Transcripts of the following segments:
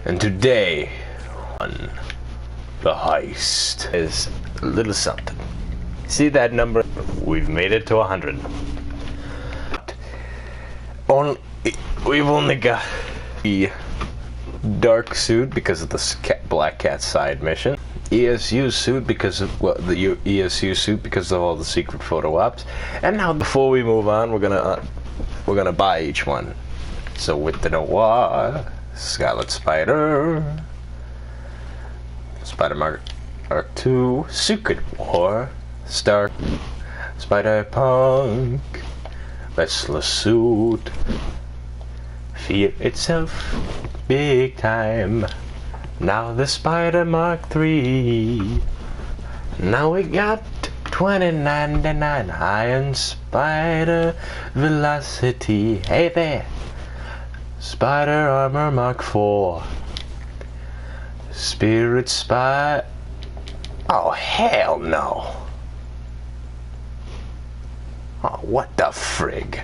And today on the heist is a little something. See that number? We've made it to 100. We've only got the dark suit because of the Black Cat side mission. ESU suit because of the ESU suit because of all the secret photo ops. And now, before we move on, we're gonna buy each one. So with the Noir, Scarlet Spider, Spider Mark II, Secret War, Stark, Spider Punk, Restless Suit, Fear itself, big time. Now the Spider Mark III. Now we got 2099 Iron Spider Velocity. Hey there. Spider Armor Mark IV. Spirit Spy. Oh hell no. Oh, what the frig?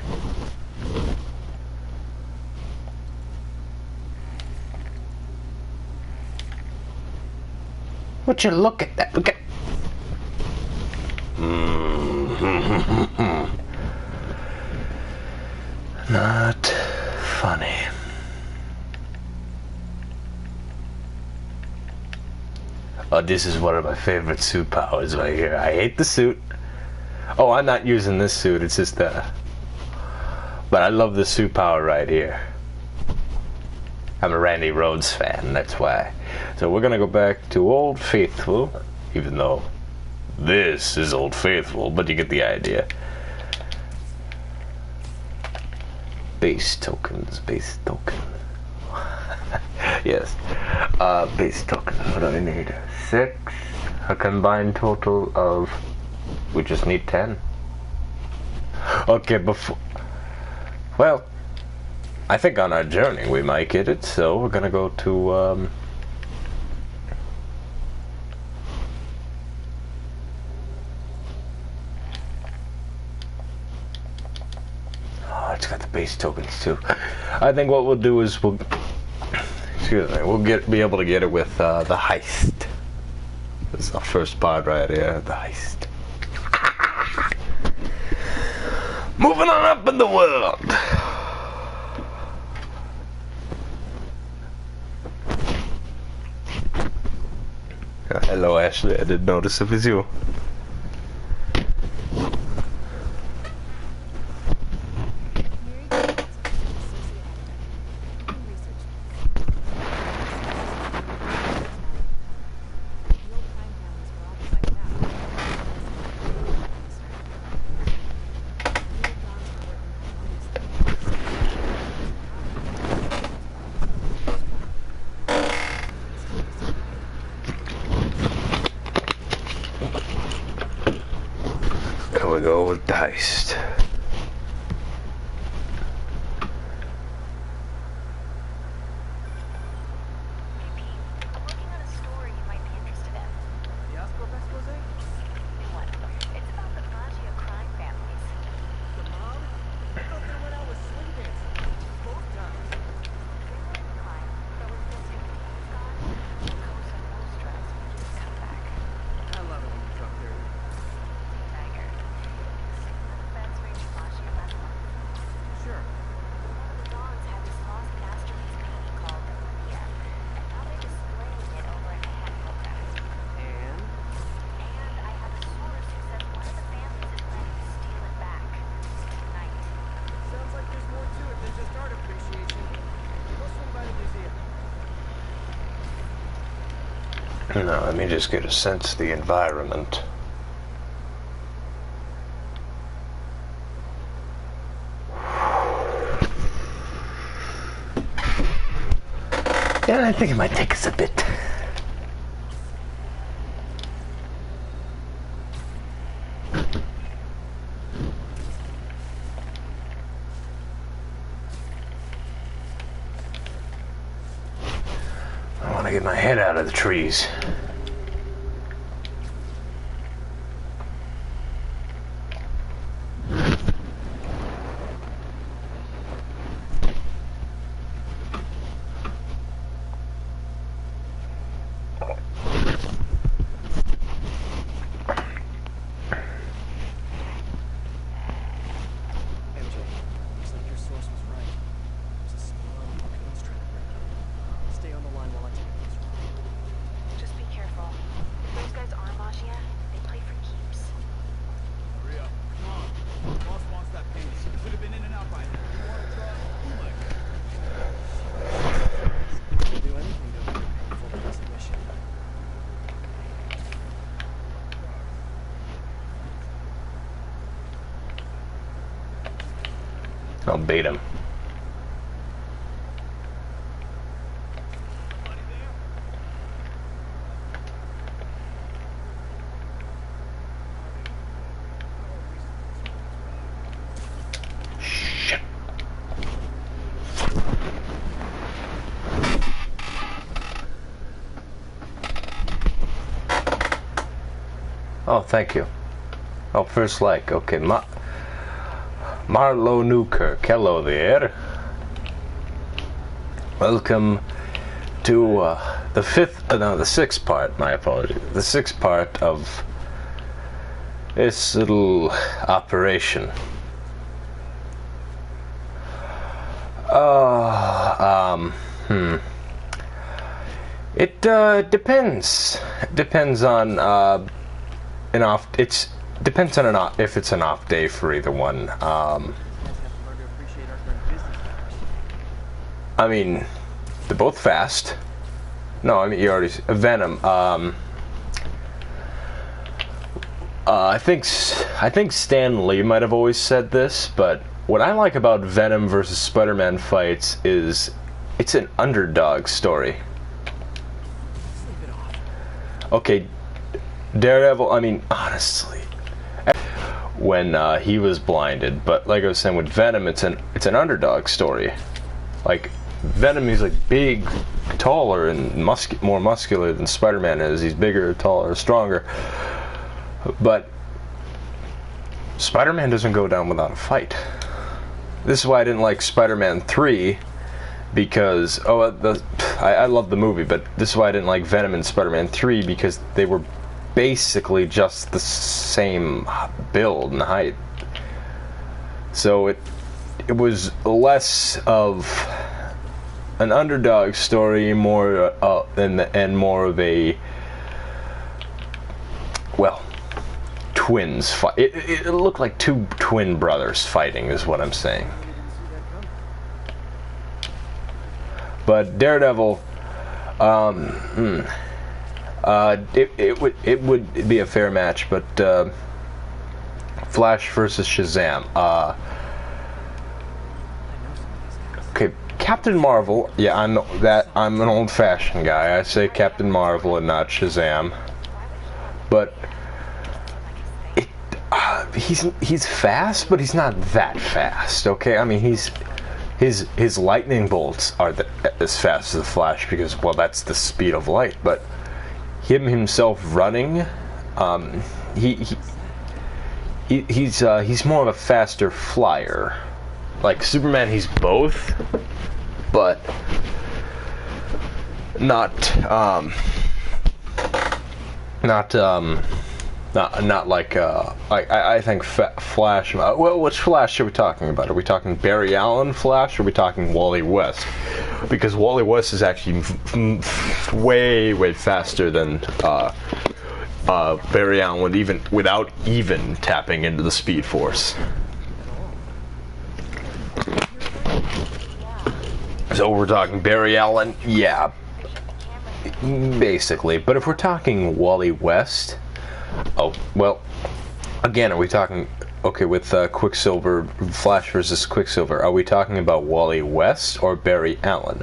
Would you look at that? Look at. Not funny. Oh, this is one of my favorite suit powers right here. I hate the suit. Oh, I'm not using this suit. It's just but I love the suit power right here. I'm a Randy Rhoads fan, that's why. So we're gonna go back to Old Faithful, even though this is Old Faithful, but you get the idea. Base tokens, base tokens. Yes. Base tokens, what do I need? 6. A combined total of... We just need 10. Okay, well, I think on our journey we might get it, so we're gonna go to, oh, it's got the base tokens too. I think what we'll do is we'll be able to get it with the heist. This is our first part right here, the heist. Moving on up in the world. Hello, Ashley. I didn't notice it was you. There we go with the heist. Now, let me just get a sense of the environment. Yeah, I think it might take us a bit. I want to get my head out of the trees. I'll bait him. Shit. Oh, thank you. Oh, first like. Okay, Marlo Newkirk. Hello there. Welcome to the sixth part, my apologies. The sixth part of this little operation. It depends. Depends on if it's an off day for either one. I mean, they're both fast. No, I mean you already Venom. I think Stan Lee might have always said this, but what I like about Venom versus Spider-Man fights is it's an underdog story. Okay, Daredevil, I mean, honestly, when he was blinded, but like I was saying with Venom, it's an underdog story. Like Venom, he's like big, taller, and more muscular than Spider-Man is. He's bigger, taller, stronger. But Spider-Man doesn't go down without a fight. This is why I didn't like Spider-Man 3, because I love the movie, but this is why I didn't like Venom and Spider-Man 3, because they were basically just the same build and height. So it was less of an underdog story, more and more of a, well, twins fight. It looked like two twin brothers fighting, is what I'm saying. But Daredevil, it would be a fair match, but Flash versus Shazam. Okay, Captain Marvel. Yeah, I'm an old-fashioned guy. I say Captain Marvel and not Shazam. But he's fast, but he's not that fast. Okay, I mean his lightning bolts are as fast as the Flash because, well, that's the speed of light. But him himself running, he's more of a faster flyer. Like Superman, he's both, but not like I think Flash. Well, which Flash are we talking about? Are we talking Barry Allen Flash, or are we talking Wally West? Because Wally West is actually way faster than Barry Allen without even tapping into the Speed Force. So we're talking Barry Allen, yeah, basically. But if we're talking Wally West, oh, well, again, are we talking, okay, with Quicksilver, Flash versus Quicksilver, are we talking about Wally West or Barry Allen?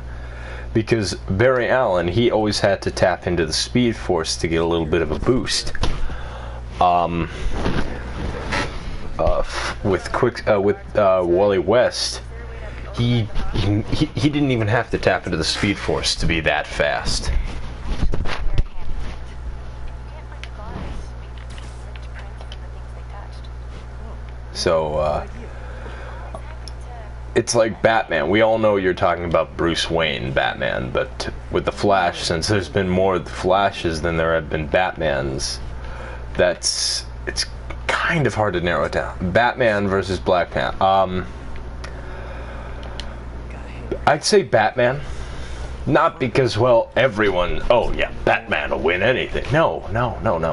Because Barry Allen, he always had to tap into the Speed Force to get a little bit of a boost. With Wally West, he didn't even have to tap into the Speed Force to be that fast. So, it's like Batman. We all know you're talking about Bruce Wayne, Batman, but with the Flash, since there's been more Flashes than there have been Batmans, it's kind of hard to narrow it down. Batman versus Black Panther. I'd say Batman. Not because, well, everyone, oh yeah, Batman will win anything. No.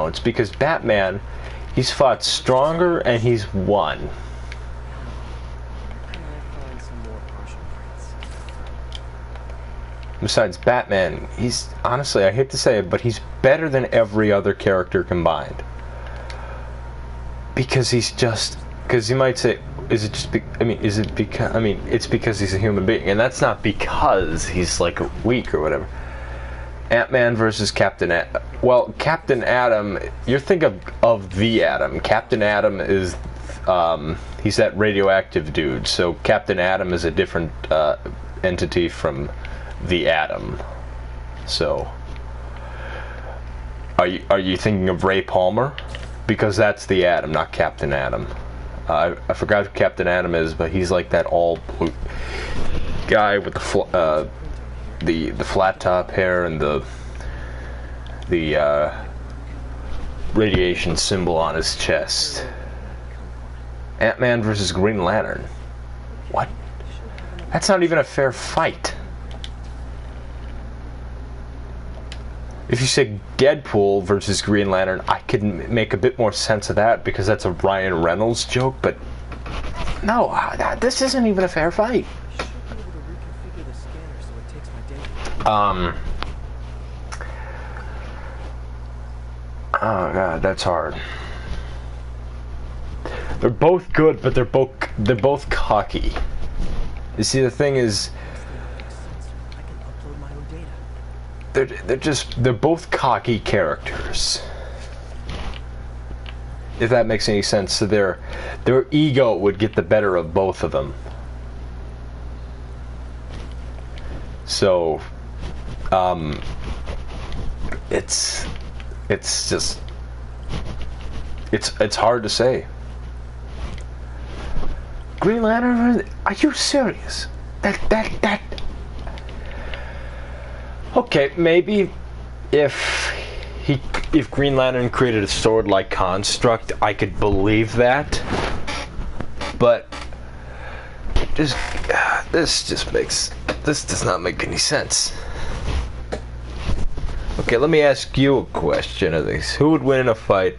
It's because Batman, he's fought stronger and he's won. Besides Batman, he's, honestly, I hate to say it, but he's better than every other character combined. Because you might say, is it just? I mean, is it because? I mean, it's because he's a human being, and that's not because he's like weak or whatever. Ant-Man versus Captain Atom. Well, Captain Atom, you're thinking of the Atom. Captain Atom is, he's that radioactive dude. So Captain Atom is a different entity from the Atom. So, are you thinking of Ray Palmer? Because that's the Atom, not Captain Atom. I forgot who Captain Atom is, but he's like that all blue guy with the flat top hair and the radiation symbol on his chest. Ant-Man versus Green Lantern. What? That's not even a fair fight. If you say Deadpool versus Green Lantern, I could make a bit more sense of that because that's a Ryan Reynolds joke, but no, this isn't even a fair fight. Oh god, that's hard. They're both good, but they're both cocky. You see, the thing is, they're both cocky characters. If that makes any sense. So their ego would get the better of both of them. So it's just it's hard to say. Green Lantern, are you serious? That okay, maybe if Green Lantern created a sword-like construct, I could believe that. But this does not make any sense. Okay, let me ask you a question of these. Who would win in a fight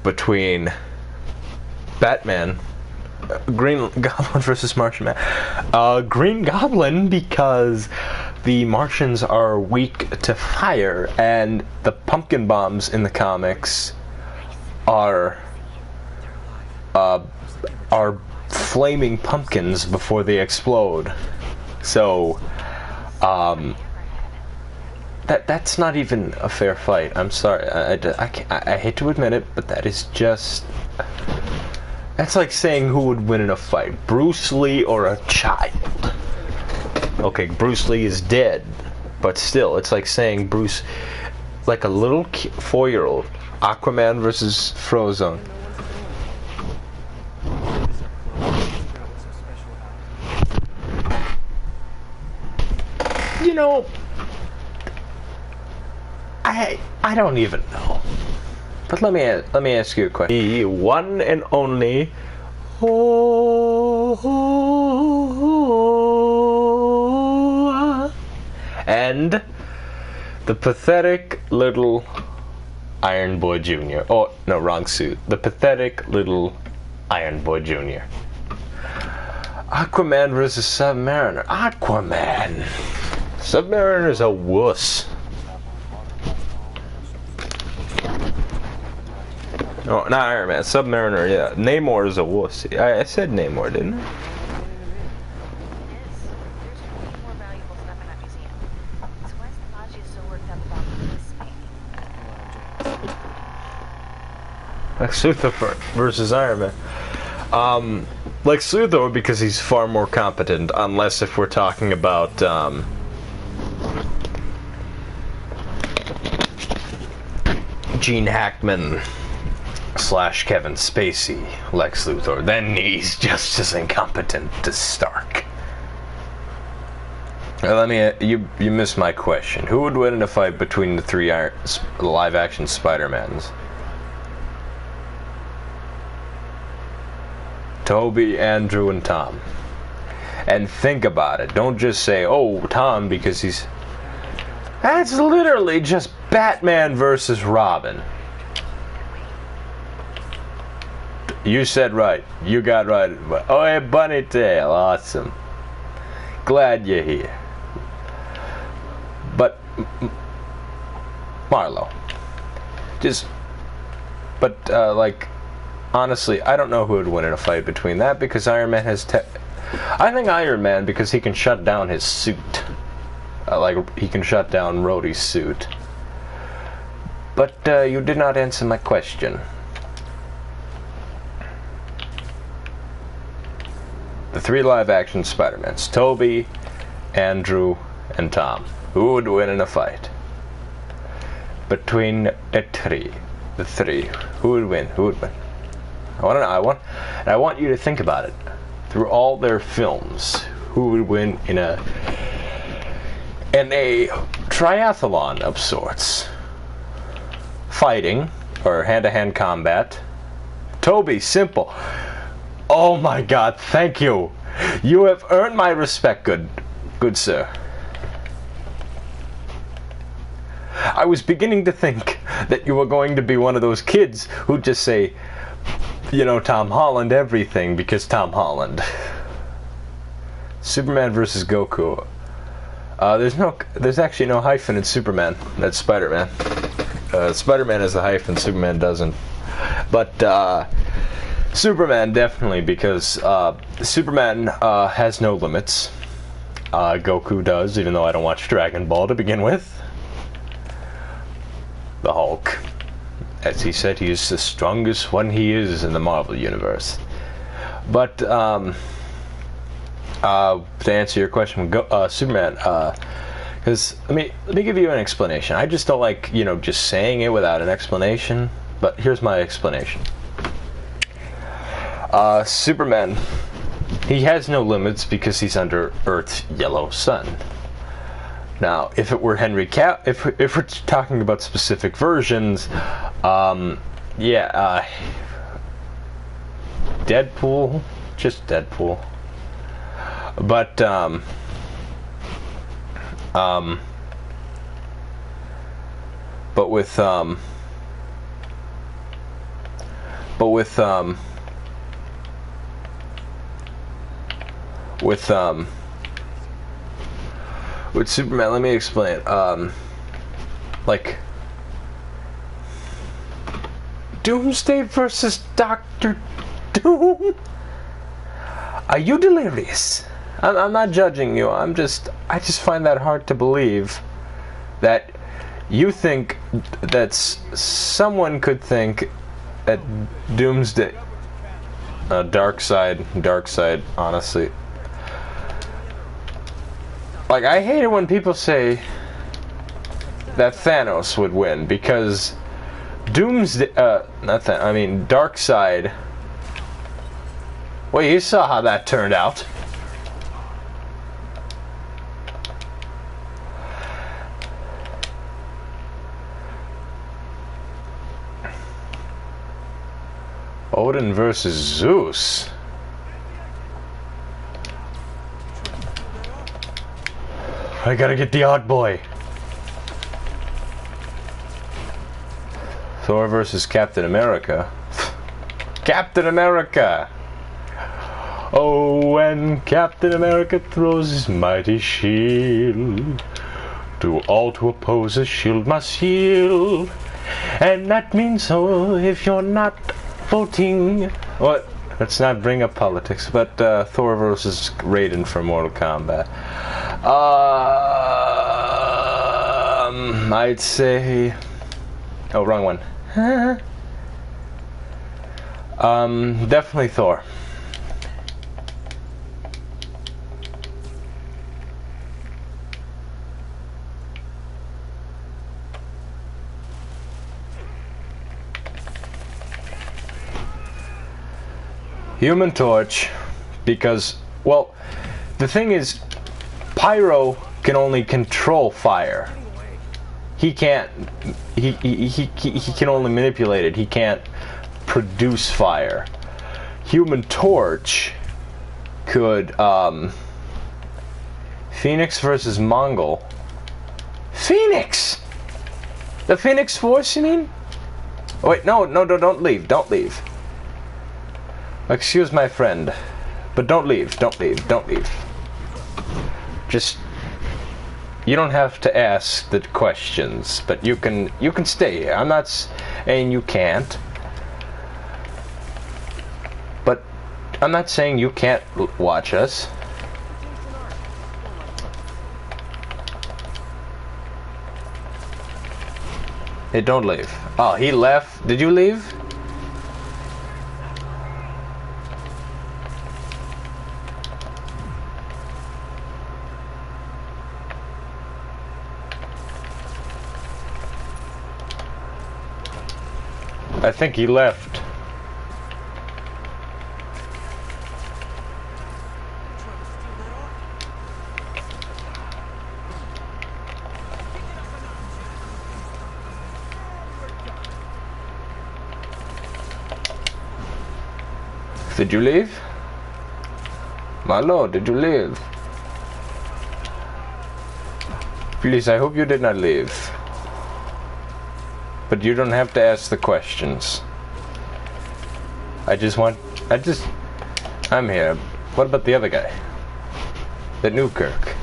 between Batman, Green Goblin versus Martian Man? Green Goblin, because the Martians are weak to fire, and the pumpkin bombs in the comics are flaming pumpkins before they explode. So, that's not even a fair fight. I'm sorry. I hate to admit it, but that is just... That's like saying who would win in a fight, Bruce Lee or a child. Okay, Bruce Lee is dead, but still, it's like saying Bruce, like a little 4-year-old. Aquaman versus Frozone. You know, I don't even know. But let me ask you a question. The one and only and the pathetic little Iron Boy Jr. Oh, no, wrong suit. The pathetic little Iron Boy Jr. Aquaman versus Submariner. Aquaman. Submariner's a wuss. Oh, not Iron Man. Submariner, yeah. Namor is a wuss. I said Namor, didn't I? Lex Luthor versus Iron Man. Lex Luthor because he's far more competent, unless if we're talking about Gene Hackman / Kevin Spacey, Lex Luthor. Then he's just as incompetent as Stark. You missed my question. Who would win in a fight between the three live-action Spider-Mans? Toby, Andrew, and Tom. And think about it. Don't just say, oh, Tom, because he's... That's literally just Batman versus Robin. You said right. You got right. Oh, hey, Bunny Tail. Awesome. Glad you're here. But, Marlo. Just... But, like... honestly, I don't know who would win in a fight between that, because Iron Man has I think Iron Man, because he can shut down his suit. Like, he can shut down Rhodey's suit. But you did not answer my question. The 3 live-action Spider-Mans: Tobey, Andrew, and Tom. Who would win in a fight? Between the three, who would win? Who would win? I want to know. I want you to think about it. Through all their films, who would win in a triathlon of sorts? Fighting or hand-to-hand combat. Tobey, simple. Oh my God! Thank you. You have earned my respect, good sir. I was beginning to think that you were going to be one of those kids who just say, you know, Tom Holland everything because Tom Holland. Superman versus Goku. There's actually no hyphen in Superman. That's Spider-Man. Spider-Man has a hyphen, Superman doesn't. But Superman definitely, because Superman has no limits. Goku does, even though I don't watch Dragon Ball to begin with. The Hulk. As he said, he is the strongest one he is in the Marvel Universe. But, to answer your question, Superman, because, let me give you an explanation. I just don't like, you know, just saying it without an explanation, but here's my explanation. Superman, he has no limits because he's under Earth's yellow sun. Now, if it were Henry if we're talking about specific versions, Deadpool, just Deadpool. But with Superman, let me explain. Like Doomsday versus Doctor Doom. Are you delirious? I'm not judging you. I just find that hard to believe that you think that someone could think that Doomsday, dark side, honestly. Like, I hate it when people say that Thanos would win, because Doomsday, Darkseid. Well, you saw how that turned out. Odin versus Zeus. I gotta get the odd boy. Thor versus Captain America. Captain America! Oh, when Captain America throws his mighty shield, to all to oppose his shield must yield. And that means so if you're not voting. What? Let's not bring up politics, but Thor versus Raiden for Mortal Kombat. I'd say... Oh, wrong one. Definitely Thor. Human Torch, because, well, the thing is, Pyro can only control fire. He can't, he can only manipulate it. He can't produce fire. Human Torch could, Phoenix versus Mongol. Phoenix! The Phoenix Force, you mean? Oh, wait, no, don't leave, don't leave. Excuse my friend, but don't leave. Just, you don't have to ask the questions, but you can stay here. I'm not saying you can't. I'm not saying you can't watch us. Hey, don't leave. Oh, he left. Did you leave? I think he left. Did you leave? My lord, did you leave? Please, I hope you did not leave. But you don't have to ask the questions. I'm here. What about the other guy? The Newkirk.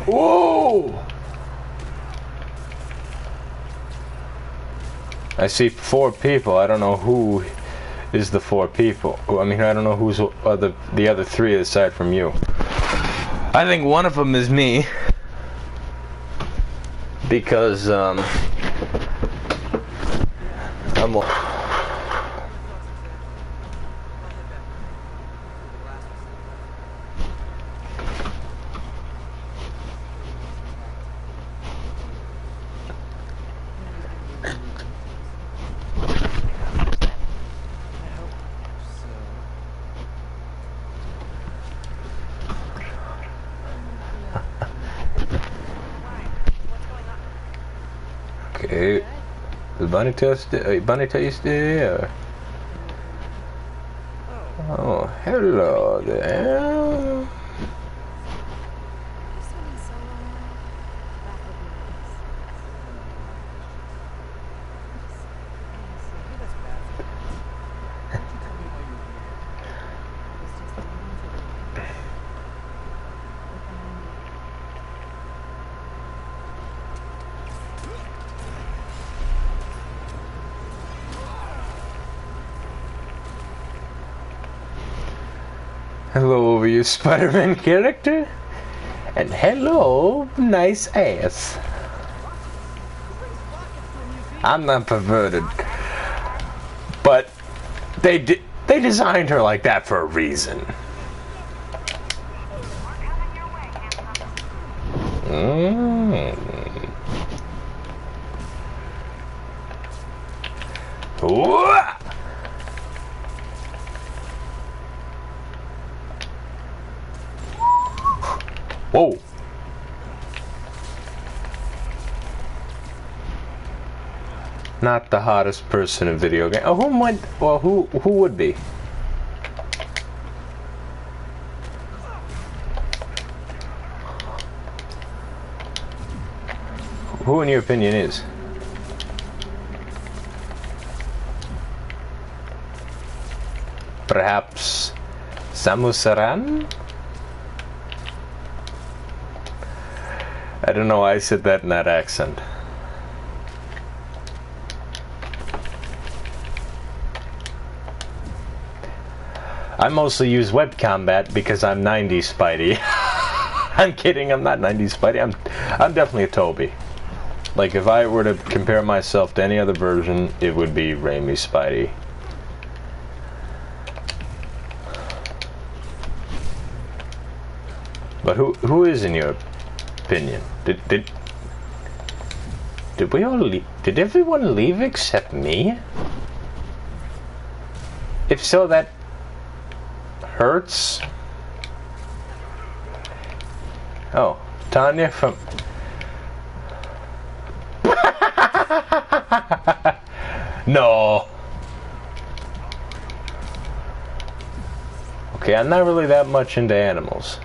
Whoa! I see 4 people. I don't know who is the 4 people. I mean, I don't know who's the other 3 aside from you. I think one of them is me. Because, I'm... Okay. The bunny taste there. Oh, hello there. Hello, over you Spider-Man character, and hello, nice ass. I'm not perverted, but they designed her like that for a reason. Whoa. Not the hottest person in video game. Oh, who would be? Who in your opinion is? Perhaps Samus Aran? I don't know why I said that in that accent. I mostly use web combat because I'm 90s Spidey. I'm kidding, I'm not 90s Spidey. I'm definitely a Toby. Like, if I were to compare myself to any other version, it would be Raimi Spidey. But who is in your opinion? Did we all leave? Did everyone leave except me? If so, that hurts. Oh, Tanya from... No. Okay, I'm not really that much into animals.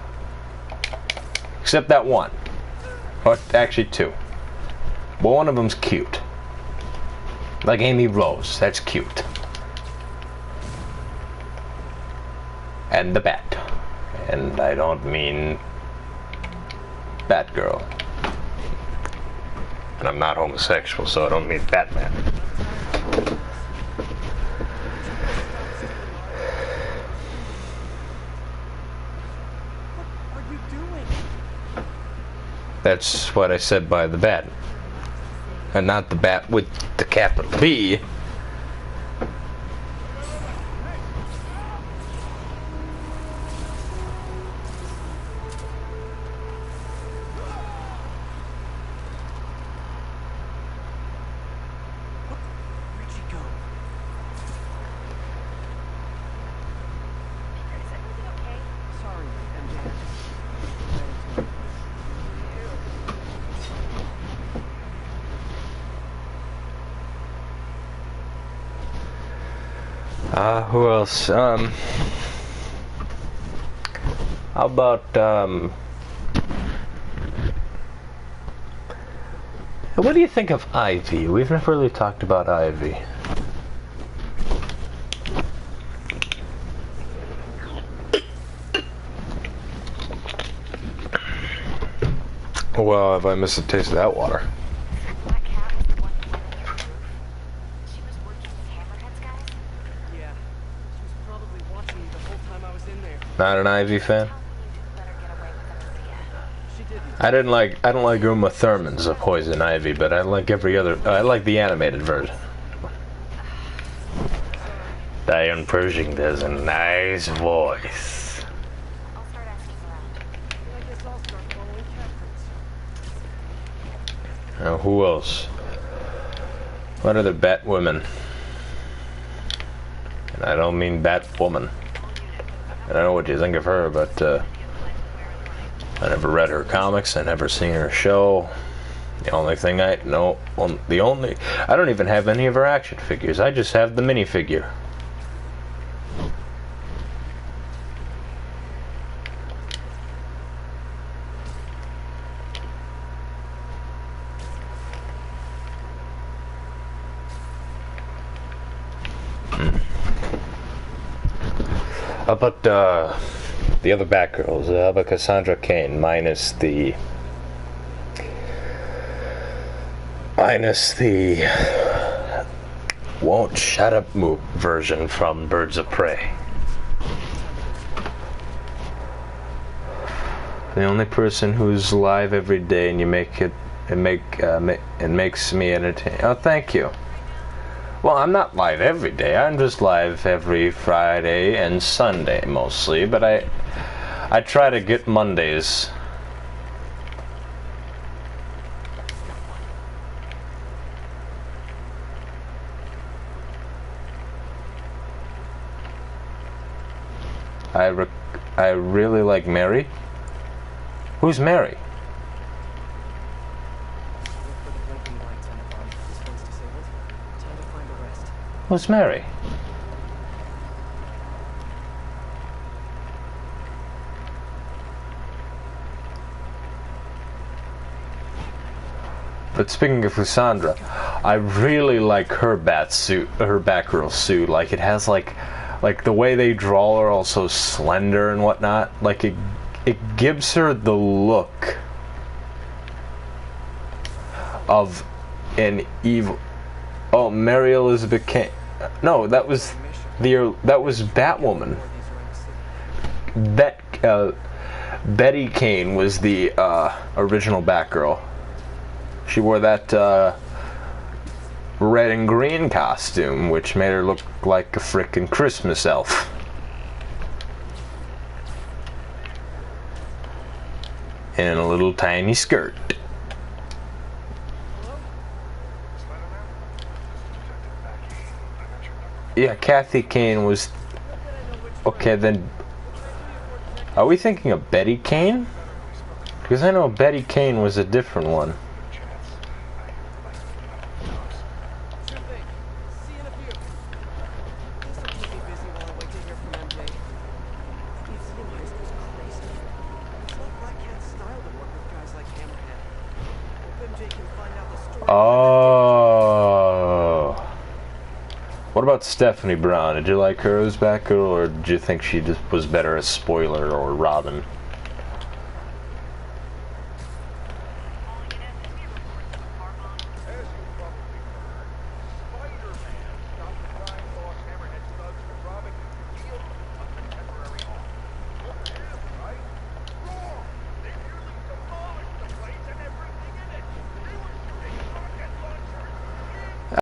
Except that one. Or actually 2. But one of them's cute. Like Amy Rose, that's cute. And the bat. And I don't mean Batgirl. And I'm not homosexual, so I don't need Batman. What are you doing? That's what I said by the Bat. And not the Bat with the capital B. Where'd she go? Is everything okay? Sorry, MJ. Who else? How about, what do you think of Ivy? We've never really talked about Ivy. Well, have I missed a taste of that water? That cat was the one who went on your roof. She was working with Hammerhead's guys? Yeah. She was probably watching me the whole time I was in there. Not an Ivy fan? Tell me you didn't let her get away with it, She didn't. I don't like Uma Thurman's of Poison Ivy, but I like every other. I like the animated version. Diane Pershing has a nice voice. I'll start asking around. I guess I'll start following cat prints. Now, who else? What are the Batwomen? And I don't mean Batwoman. I don't know what you think of her, but I never read her comics. I never seen her show. The only thing I know, I don't even have any of her action figures. I just have the minifigure. How about the other Batgirls? How about Cassandra Cain minus the won't shut up version from Birds of Prey? The only person who's live every day, and you make it makes me entertain. Oh, thank you. Well, I'm not live every day. I'm just live every Friday and Sunday mostly, but I try to get Mondays. I really like Mary. Who's Mary? Look for the blinking lights on the bottom. This one's disabled. Time to find the rest. Who's Mary? But speaking of Cassandra, I really like her Batgirl suit. Like, it has like the way they draw her, all so slender and whatnot. Like, it gives her the look of an evil. Oh, Mary Elizabeth Kane. No, that was Batwoman. Betty Kane was the original Batgirl. She wore that red and green costume, which made her look like a frickin' Christmas elf. In a little tiny skirt. Yeah, Kathy Kane was... Okay, then... Are we thinking of Betty Kane? Because I know Betty Kane was a different one. Sure thing. See you in a few. Guess I'll keep me busy while I wait to hear from MJ. Museum heist was crazy. It's not Black Cat's style to work with guys like Hammerhead. Hope MJ can find out the story. Oh. What about Stephanie Brown? Did you like her as Batgirl, or did you think she just was better as Spoiler or Robin?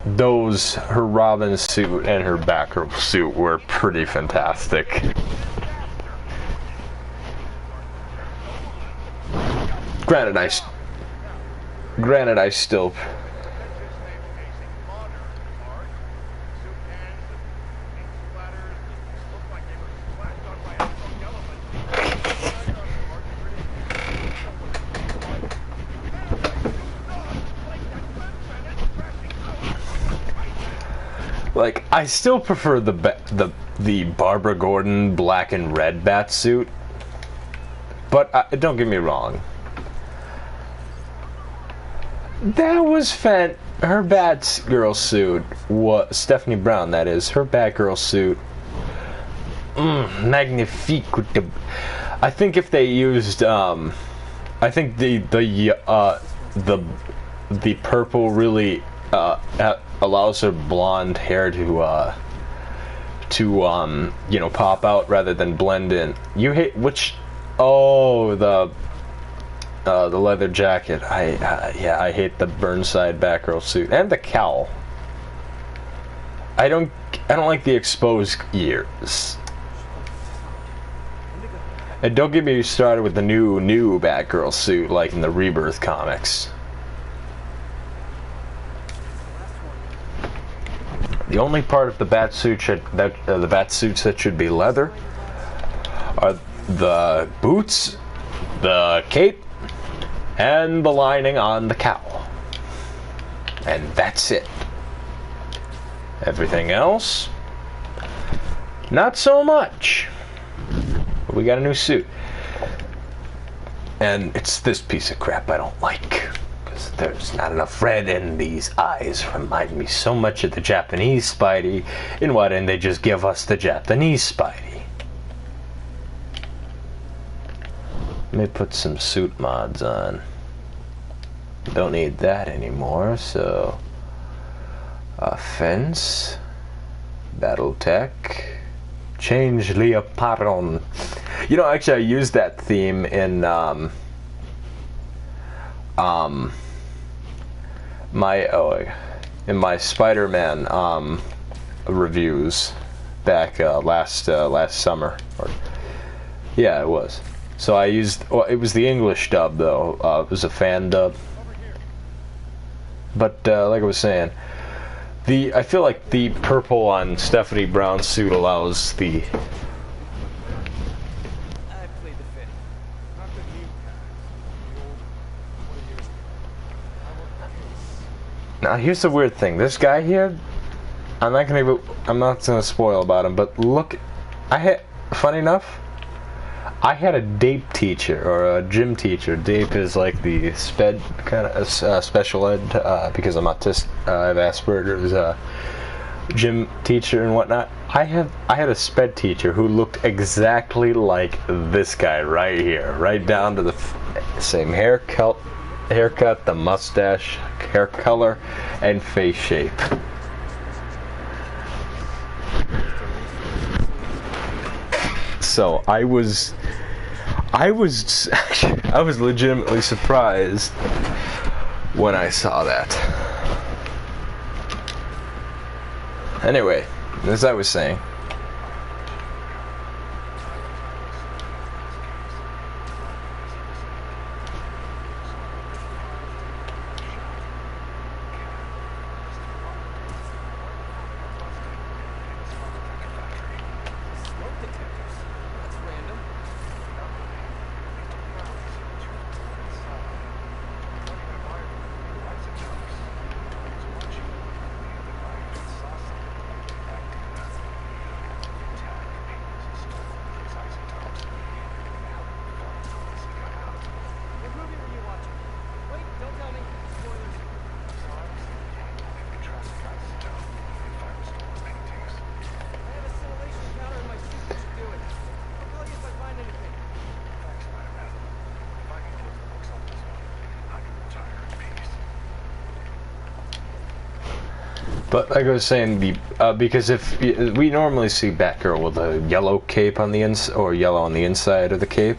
her Robin suit and her Batgirl suit were pretty fantastic. Granted, I still. Like, I still prefer the Barbara Gordon black and red bat suit, but don't get me wrong. That was her Batgirl suit was Stephanie Brown. That is her Batgirl suit. Magnifique. I think if they used, I think the purple really allows her blonde hair to you know, pop out rather than blend in. You hate which? Oh, the leather jacket. I hate the Burnside Batgirl suit and the cowl. I don't like the exposed ears. And don't get me started with the new Batgirl suit like in the Rebirth comics. The only part of the bat suits that should be leather are the boots, the cape, and the lining on the cowl. And that's it. Everything else, not so much. But we got a new suit. And it's this piece of crap I don't like. Because there's not enough red in these eyes. Remind me so much of the Japanese Spidey. And why didn't they just give us the Japanese Spidey? Let me put some suit mods on. Don't need that anymore, so offense, Battletech, change Leopardon. You know, actually, I used that theme in my Spider-Man reviews back last summer. Yeah, it was. So I used. Well, it was the English dub though. It was a fan dub. But like I was saying, I feel like the purple on Stephanie Brown's suit allows the. I played the fifth. Not the new cast. Now here's the weird thing. This guy here, I'm not gonna spoil about him. But look, funny enough, I had a DAPE teacher or a gym teacher. DAPE is like the sped kind of special ed because I'm autistic. I have Asperger's. Gym teacher and whatnot. I had a sped teacher who looked exactly like this guy right here, right down to the same haircut, the mustache, hair color, and face shape. So I was legitimately surprised when I saw that. Anyway, as I was saying, but like I was saying, because if we normally see Batgirl with a yellow cape on the or yellow on the inside of the cape,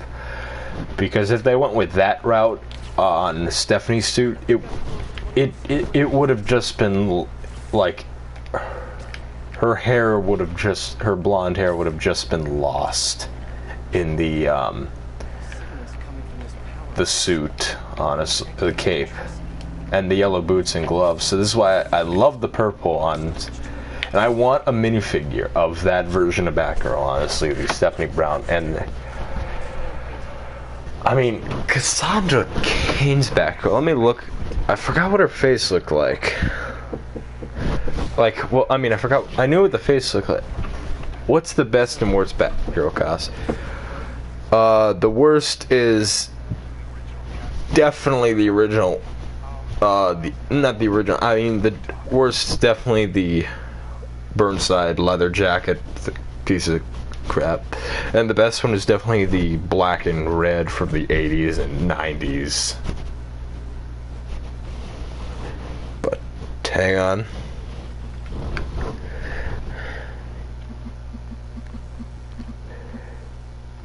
because if they went with that route on Stephanie's suit, it would have just been like, her hair would have just, her blonde hair would have just been lost in the Signals coming from this power. the suit, honestly, the cape, and the yellow boots and gloves. So this is why I love the purple on, and I want a minifigure of that version of Batgirl, honestly, the Stephanie Brown. And I mean, Cassandra Cain's Batgirl, let me look, I forgot what her face looked like. Like, well, I mean, I forgot, I knew what the face looked like. What's the best and worst Batgirl cast? The worst is definitely the original. Not the original. I mean, the worst is definitely the Burnside leather jacket piece of crap, and the best one is definitely the black and red from the 80s and 90s. But hang on.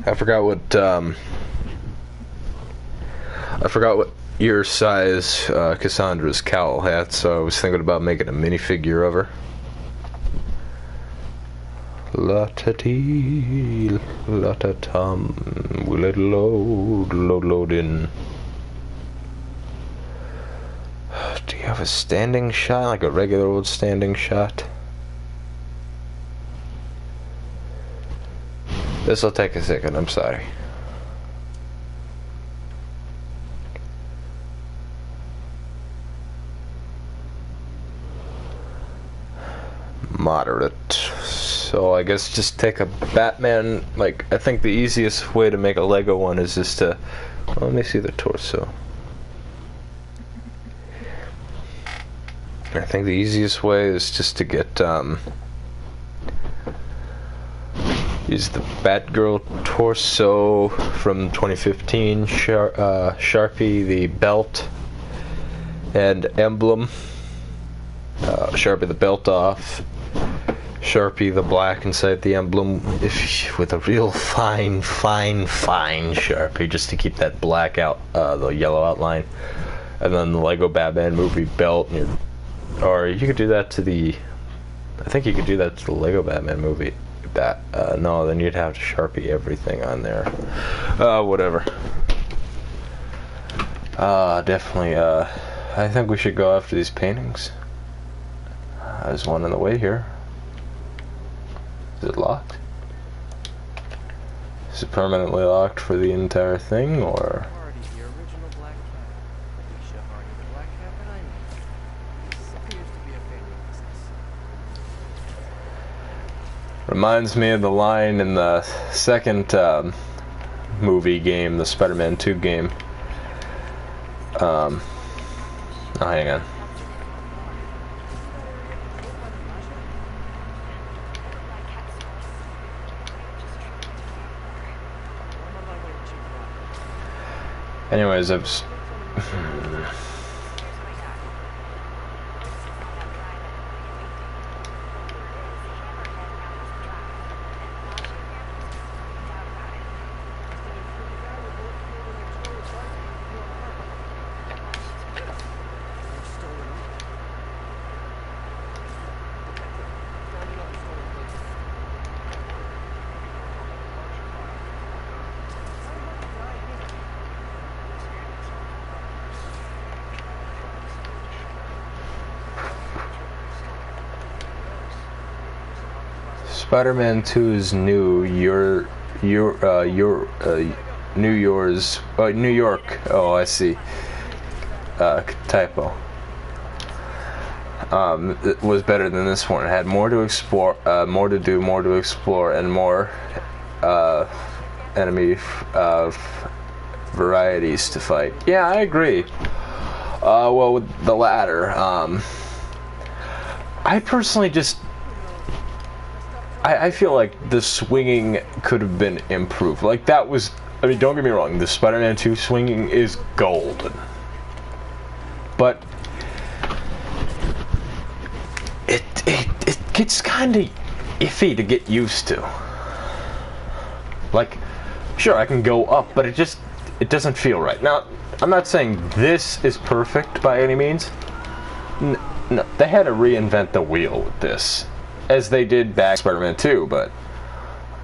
I forgot what your size Cassandra's cowl had, so I was thinking about making a minifigure of her. La-ta-tee, la-ta-tum, will it load in. Do you have a standing shot, like a regular old standing shot? This'll take a second, I'm sorry. Moderate. So I guess just take a Batman, like, I think the easiest way to make a Lego one is just to, well, let me see the torso. I think the easiest way is just to get, use the Batgirl torso from 2015, Sharpie the belt and emblem, Sharpie the belt off, Sharpie the black inside the emblem with a real fine Sharpie just to keep that black out, the yellow outline, and then the Lego Batman movie belt, and or you could do that to the, I think you could do that to the Lego Batman movie. No, then you'd have to Sharpie everything on there. Whatever. Definitely, I think we should go after these paintings. There's one on the way here. Is it locked? Is it permanently locked for the entire thing, or? Hardy, the original Black Cat. Alicia Hardy, the Black Cat that I know. This appears to be a family business. Reminds me of the line in the second movie game, the Spider-Man 2 game. Oh, hang on. Anyways, I was... Spider-Man 2 is new. New York. Oh, I see. Typo. It was better than this one. It had more to explore, more to do, more to explore, and more enemy varieties to fight. Yeah, I agree. Well, with the latter, I personally just. I feel like the swinging could have been improved. Like, that was... I mean, don't get me wrong, the Spider-Man 2 swinging is golden. But... It gets kind of iffy to get used to. Like, sure, I can go up, but it doesn't feel right. Now, I'm not saying this is perfect by any means. no, they had to reinvent the wheel with this, as they did back Spider-Man 2. But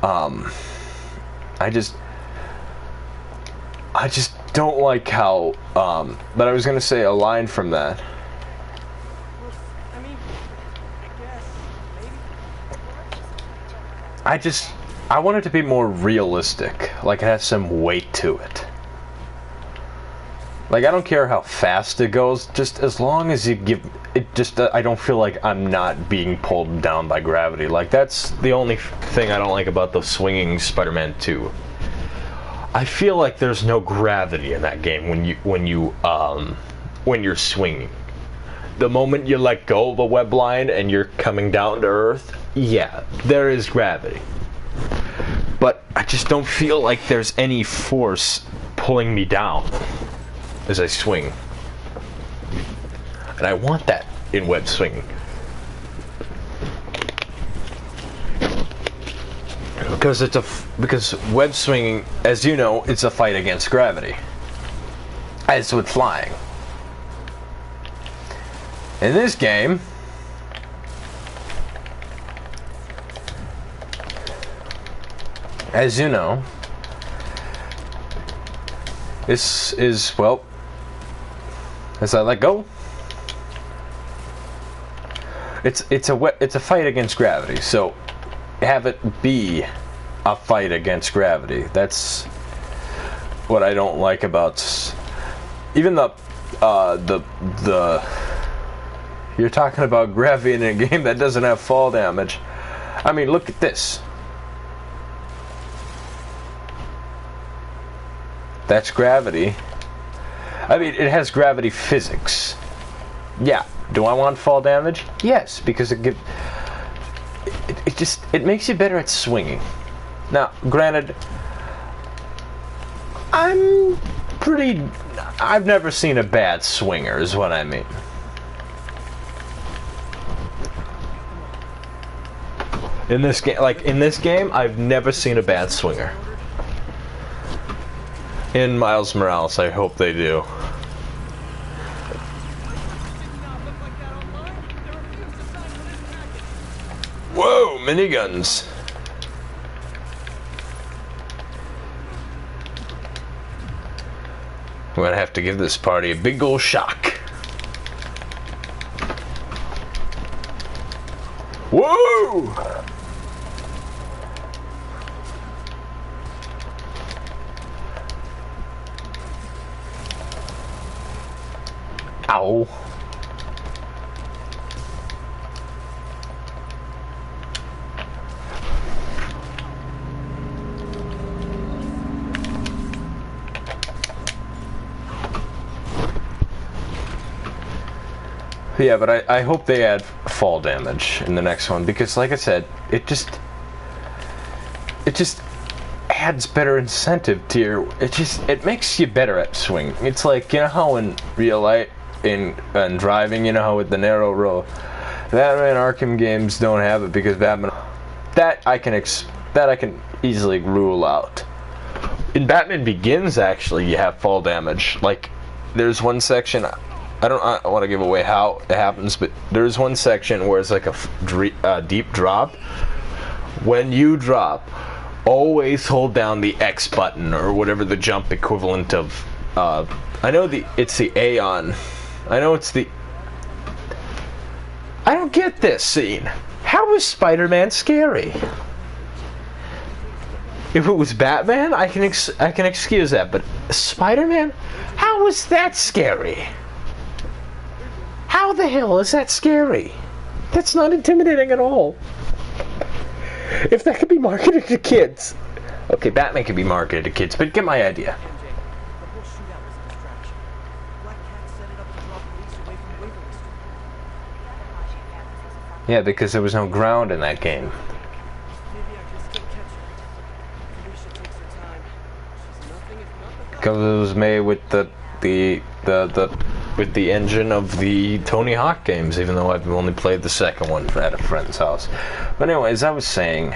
I just don't like how. But I was gonna say a line from that. Well, I mean, I guess, maybe. I want it to be more realistic, like it has some weight to it. Like, I don't care how fast it goes, just as long as you give it, just I don't feel like I'm not being pulled down by gravity. Like, that's the only thing I don't like about the swinging Spider-Man 2. I feel like there's no gravity in that game when you're swinging. The moment you let go of the web line and you're coming down to Earth, yeah, there is gravity. But I just don't feel like there's any force pulling me down as I swing. And I want that in web swinging. Because web swinging, as you know, it's a fight against gravity. As with flying. In this game, as you know, this is, well, as I let go, it's a fight against gravity. So have it be a fight against gravity. That's what I don't like about even the you're talking about gravity in a game that doesn't have fall damage. I mean, look at this. That's gravity. I mean, it has gravity physics. Yeah. Do I want fall damage? Yes, because it makes you better at swinging. Now, granted, I've never seen a bad swinger, is what I mean. In this game, I've never seen a bad swinger. In Miles Morales, I hope they do. Whoa, miniguns. I'm gonna have to give this party a big ol' shock. Whoa! Ow. Yeah, but I hope they add fall damage in the next one, because like I said, it just adds better incentive to your, it makes you better at swinging. It's like, you know how in real life, in driving, you know how with the narrow road, Batman Arkham games don't have it because Batman, that I can easily rule out. In Batman Begins, actually, you have fall damage. Like, there's one section, I don't want to give away how it happens, but there's one section where it's like a deep drop. When you drop, always hold down the X button or whatever the jump equivalent of. I know it's the A on. I know it's the. I don't get this scene. How is Spider-Man scary? If it was Batman, I can excuse that, but Spider-Man, how is that scary? How the hell is that scary? That's not intimidating at all. If that could be marketed to kids. Okay, Batman could be marketed to kids, but get my idea. MJ, the whole shootout was a distraction. Black Cat set it up to draw police away from Waverly Street. Yeah, because there was no ground in that game. Maybe I can still catch her. Felicia takes her time. She's nothing if not the Because it was made with with the engine of the Tony Hawk games, even though I've only played the second one at a friend's house. But anyway, as I was saying,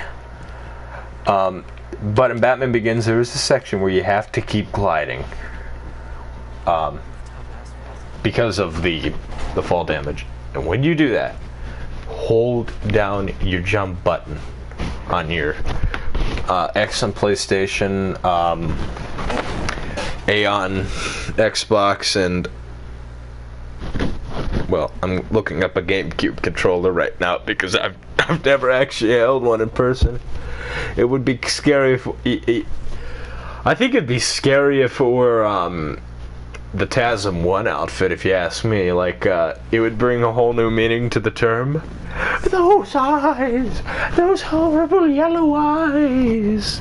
but in Batman Begins, there is a section where you have to keep gliding, because of the fall damage. And when you do that, hold down your jump button on your X on PlayStation, A on Xbox, and well, I'm looking up a GameCube controller right now because I've never actually held one in person. It would be scary if I think it'd be scary if it were the TASM 1 outfit, if you ask me. Like, it would bring a whole new meaning to the term. Those eyes! Those horrible yellow eyes!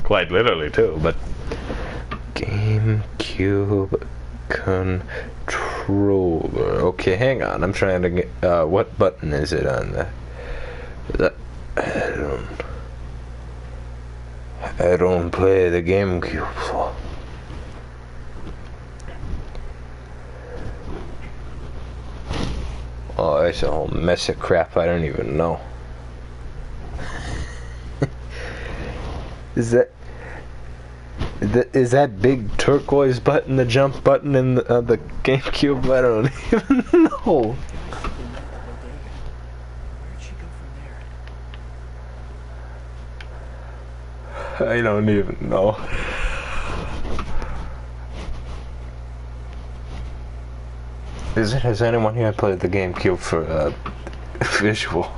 Quite literally, too, but... GameCube controller. Okay, hang on. I'm trying to get... what button is it on the... I don't play the GameCube, so... Oh, it's a whole mess of crap I don't even know. Is that big turquoise button the jump button in the GameCube? I don't even know. Where'd she go from there? I don't even know. Has anyone here played the GameCube for visual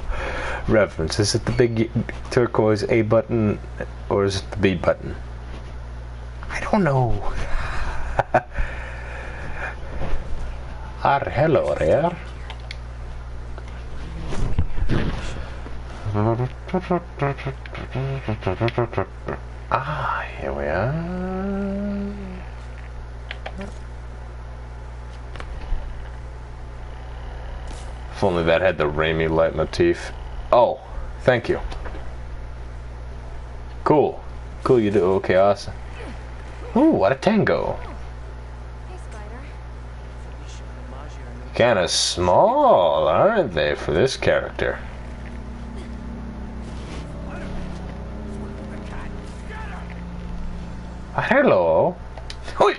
reference? Is it the big turquoise A button or is it the B button? I don't know. Hello there. Ah, here we are. If only that had the Raimi leitmotif. Oh, thank you. Cool. Cool, you do. Okay, awesome. Ooh, what a tango. Hey, Spider. Kinda small, aren't they, for this character? Hello. Oi.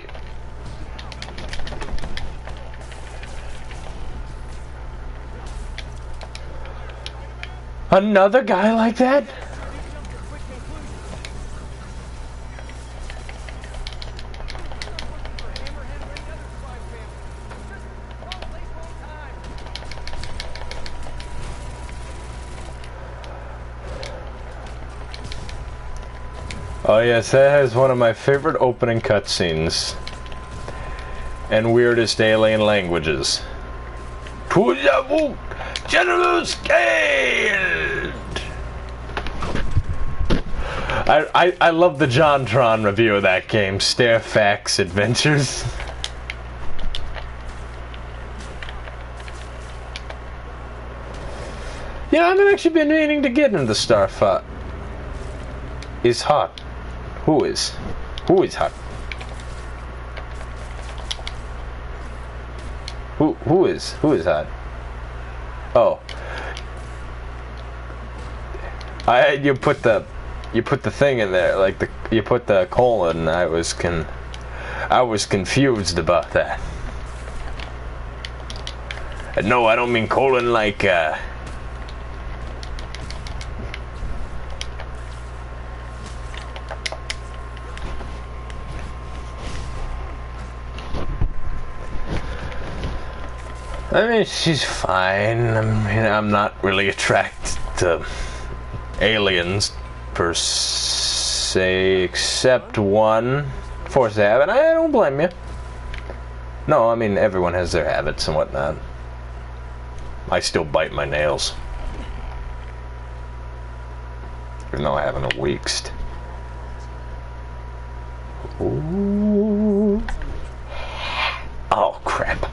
Another guy like that? Oh yes, that has one of my favorite opening cutscenes. And weirdest alien languages. Pujavu General Scaled! I love the JonTron review of that game, Stairfax Adventures. Yeah, I've actually been meaning to get into Starfight. Is hot. Who is? Who is hot? Who is hot? Oh. You put the thing in there, like you put the colon. I was confused about that. No, I don't mean colon like I mean, she's fine. I mean, I'm not really attracted to aliens per se, except one force habit. I don't blame you. No, I mean, everyone has their habits and whatnot. I still bite my nails. Even though I haven't weeked. Ooh. Oh, crap.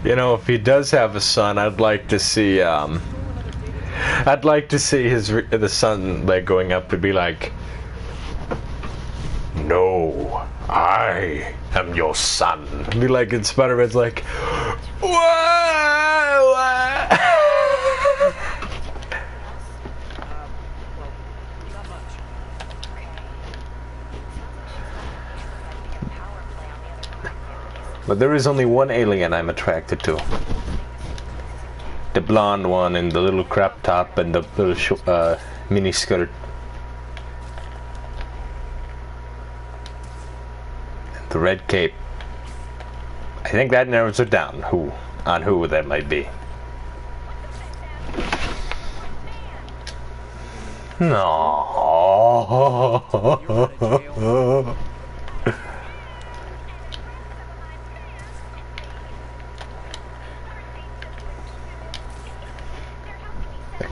You know, if he does have a son, I'd like to see the son like going up to be like, "No, I am your son." Be like, and Spider-Man's like, "Whoa!" Well, not much. But there is only one alien I'm attracted to. The blonde one in the little crop top and the little mini skirt. The red cape. I think that narrows it down who that might be. No.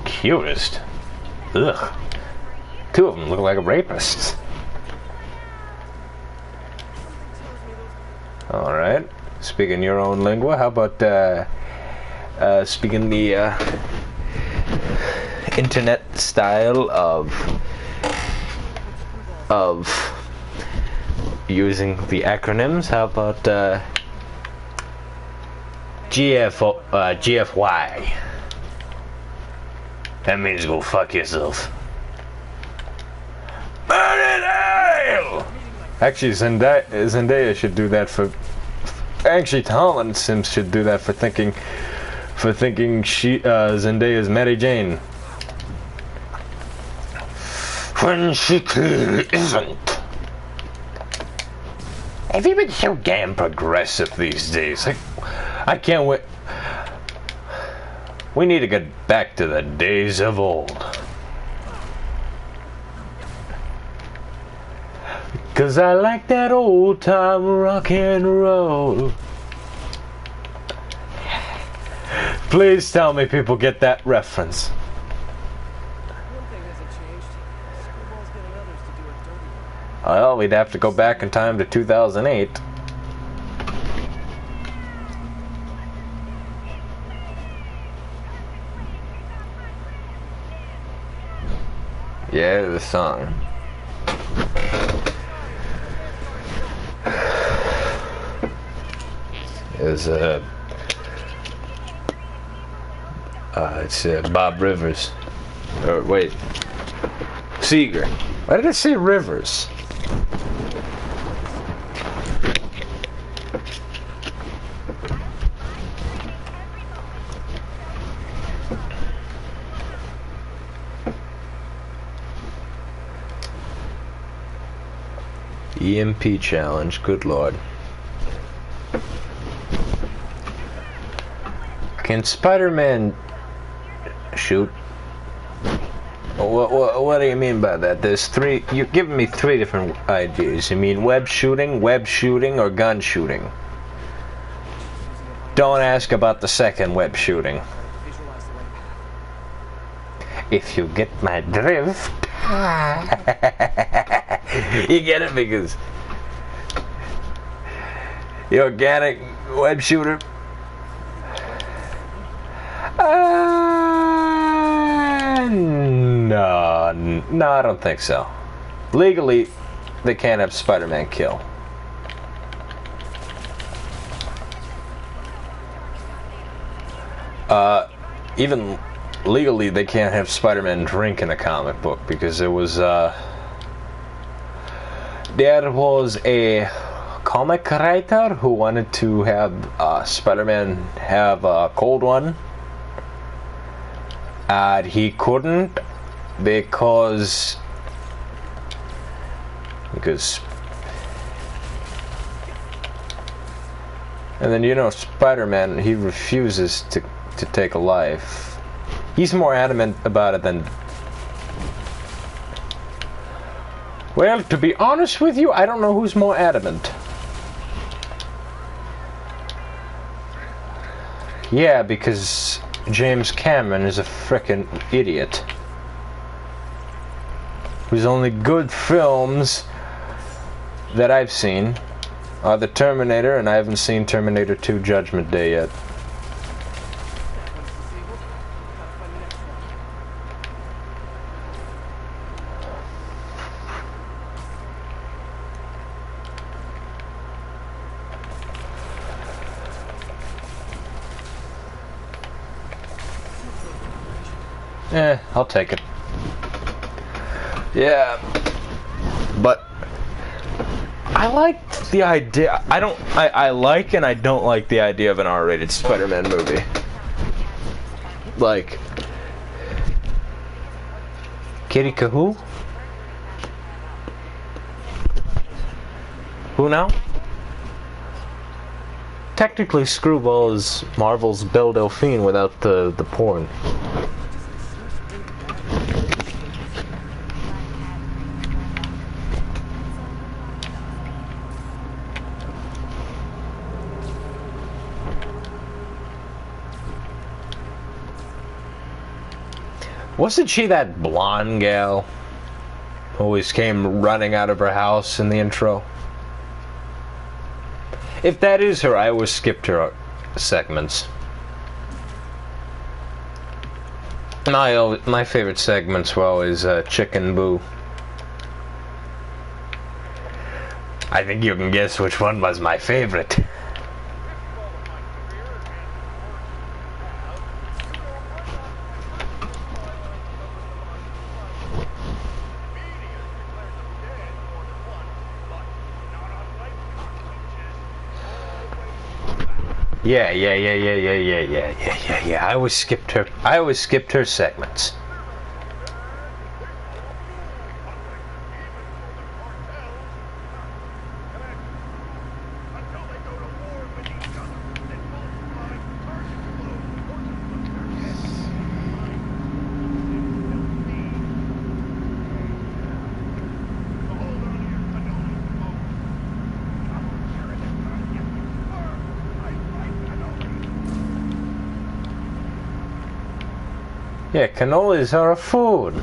Cutest. Ugh. Two of them look like rapists. Alright. Speaking your own lingua, how about speaking the internet style of using the acronyms? How about GFY? That means go fuck yourself. Burn in hell! Actually, Zendaya should do that for. Actually, Holland Sims should do that for thinking she Zendaya's Mary Jane. When she clearly isn't. Have you been so damn progressive these days? I can't wait. We need to get back to the days of old. 'Cause I like that old time rock and roll. Please tell me people get that reference. One thing hasn't changed. Screwball's getting others to do a dirty work. Well, we'd have to go back in time to 2008. Yeah, the song. Is it's Bob Rivers. Or wait, Seeger. Why did I say Rivers? EMP challenge, good lord. Can Spider-Man shoot? What do you mean by that? There's three, you're giving me three different ideas. You mean web shooting, or gun shooting? Don't ask about the second web shooting. Visualize the right path. If you get my drift. You get it because the organic web shooter. No, I don't think so. Legally, they can't have Spider-Man kill. Even legally, they can't have Spider-Man drink in a comic book because there was a comic writer who wanted to have Spider-Man have a cold one, and he couldn't because and then, you know, Spider-Man, he refuses to take a life. He's more adamant about it than... Well, to be honest with you, I don't know who's more adamant. Yeah, because James Cameron is a frickin' idiot. Whose only good films that I've seen are The Terminator, and I haven't seen Terminator 2 Judgment Day yet. I'll take it. Yeah, but I like the idea. I like and I don't like the idea of an R-rated Spider-Man movie. Like, Kitty Kahoo? Who now? Technically, Screwball is Marvel's Belle Delphine without the porn. Wasn't she that blonde gal who always came running out of her house in the intro? If that is her, I always skipped her segments. My favorite segments were always Chicken Boo. I think you can guess which one was my favorite. Yeah. I always skipped her segments. Yeah, cannolis are a food.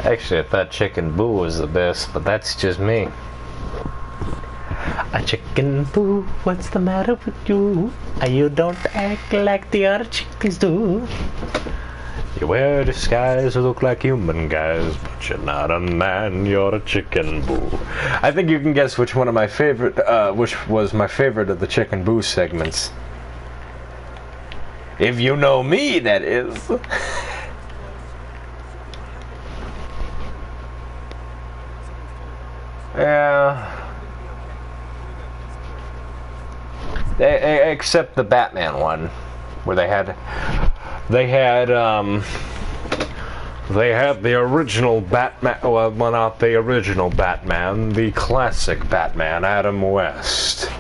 Actually, I thought Chicken Boo was the best, but that's just me. A Chicken Boo, what's the matter with you? You don't act like the other chickens do. You wear a disguise to look like human guys, but you're not a man, you're a Chicken Boo. I think you can guess which one of my favorite, which was my favorite of the Chicken Boo segments. If you know me, that is. Yeah. Except the Batman one, where they had the original Batman, well, not the original Batman, the classic Batman, Adam West.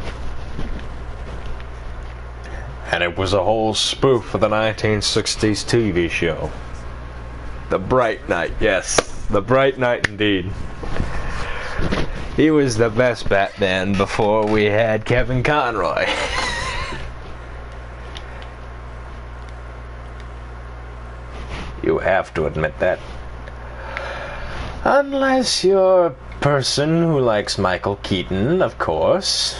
And it was a whole spoof of the 1960s TV show. The Bright Knight, yes. The Bright Knight indeed. He was the best Batman before we had Kevin Conroy. You have to admit that. Unless you're a person who likes Michael Keaton, of course.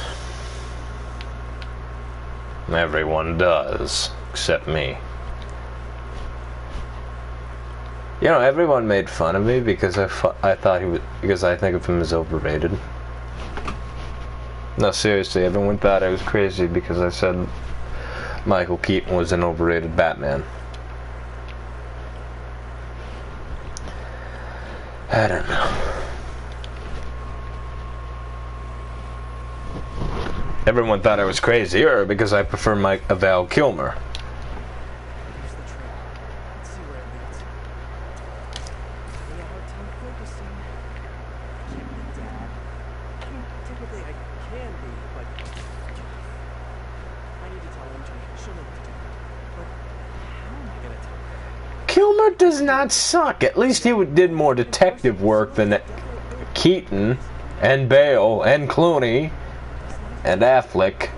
Everyone does, except me. You know, everyone made fun of me because I thought because I think of him as overrated. No, seriously, everyone thought I was crazy because I said Michael Keaton was an overrated Batman. I don't know. Everyone thought I was crazier because I prefer Val Kilmer. Here's the trail. Let's see where it leads. Having a hard time focusing. Can't be Dad. I mean, technically I can be, but I need to tell MJ. She'll know what to do. But how am I gonna tell her? Kilmer does not suck. At least he did more detective work than Keaton and Bale and Clooney and Affleck.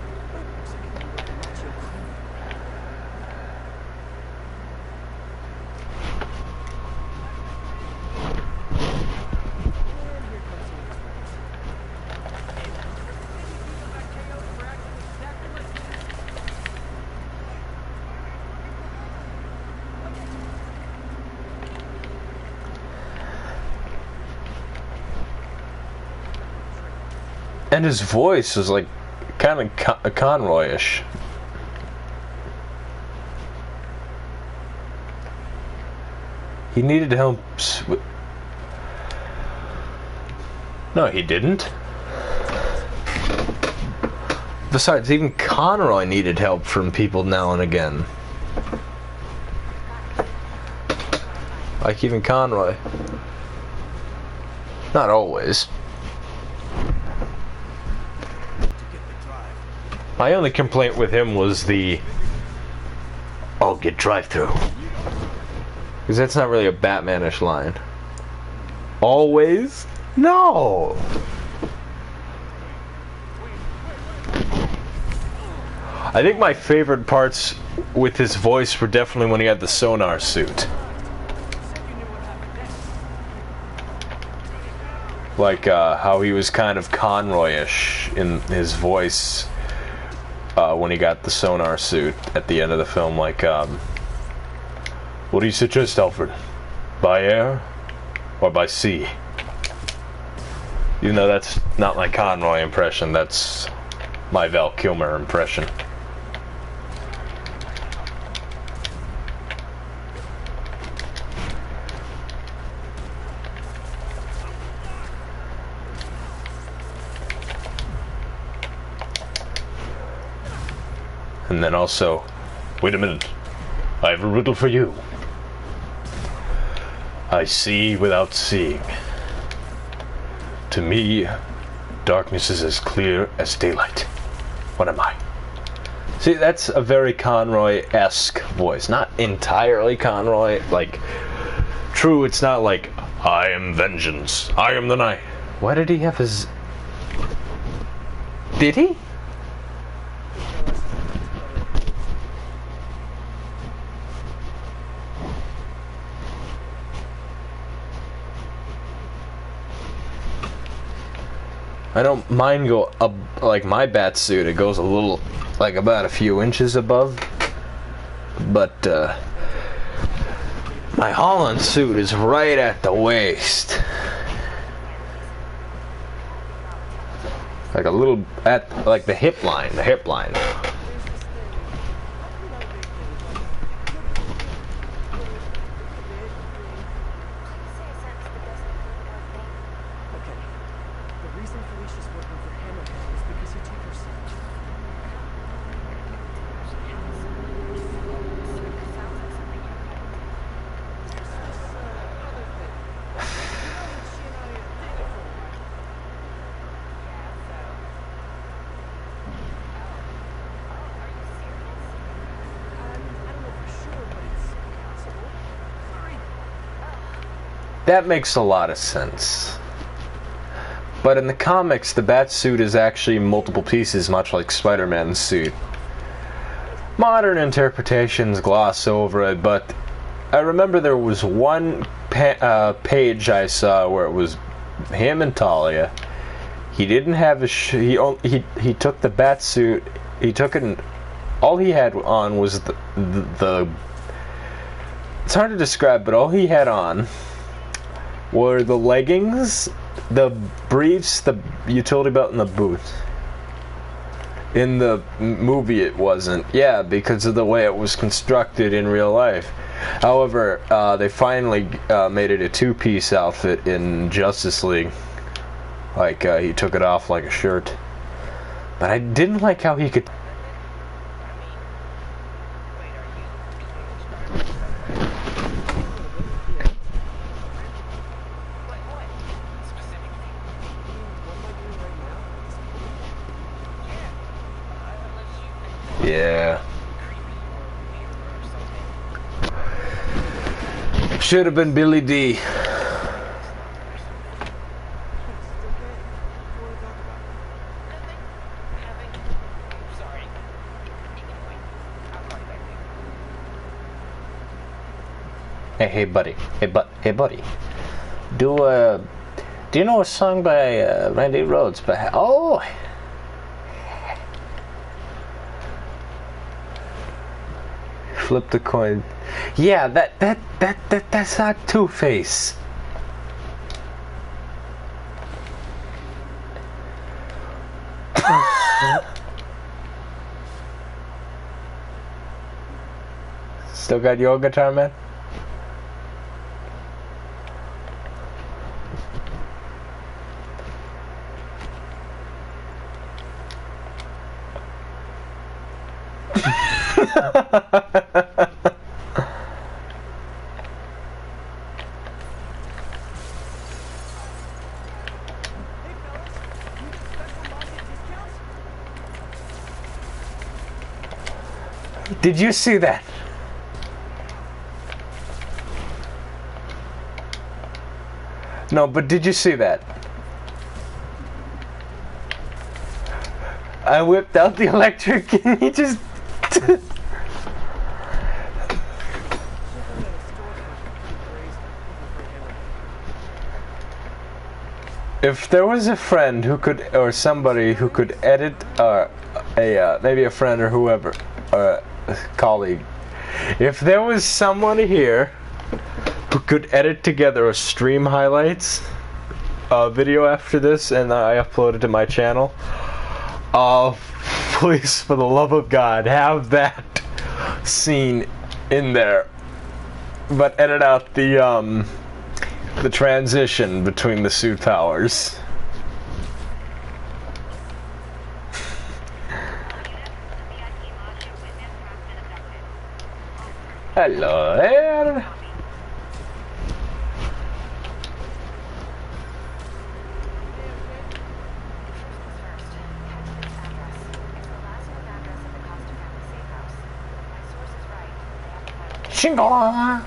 And his voice was like kind of Conroy-ish. He needed help. No, he didn't. Besides, even Conroy needed help from people now and again. Like even Conroy. Not always. My only complaint with him was the "I'll get drive-through." Because that's not really a Batman-ish line. Always? No! I think my favorite parts with his voice were definitely when he had the sonar suit. Like how he was kind of Conroy-ish in his voice when he got the sonar suit at the end of the film. Like, what do you suggest, Alfred? By air or by sea? Even though that's not my Conroy impression, that's my Val Kilmer impression. And then also, wait a minute, I have a riddle for you. I see without seeing. To me, darkness is as clear as daylight. What am I? See, that's a very Conroy-esque voice. Not entirely Conroy. Like, true, it's not like, I am vengeance, I am the night. Why did he have his... Did he? I don't mind go up, like my bat suit, it goes a little, like about a few inches above, but my Holland suit is right at the waist. Like a little, at, like the hip line. That makes a lot of sense. But in the comics, the bat suit is actually multiple pieces, much like Spider-Man's suit. Modern interpretations gloss over it, but I remember there was one page I saw where it was him and Talia. He didn't have a he took the bat suit. He took it, and all he had on was the. It's hard to describe, but all he had on were the leggings, the briefs, the utility belt, and the boots. In the movie it wasn't. Yeah, because of the way it was constructed in real life. However, they finally made it a two-piece outfit in Justice League. Like, he took it off like a shirt. But I didn't like how he could... Yeah. Should have been Billy D. Hey buddy. Hey buddy. Do you know a song by Randy Rhoads? Oh. Flip the coin. Yeah, that's not Two-Face. Still got your guitar, man? Did you see that? No, but did you see that? I whipped out the electric and he just... If there was a friend who could, or somebody who could edit, or maybe a friend or whoever, or a colleague, if there was someone here who could edit together a stream highlights video after this and I upload it to my channel, please, for the love of God, have that scene in there, but edit out the transition between the suit powers. Hello there. Shingle.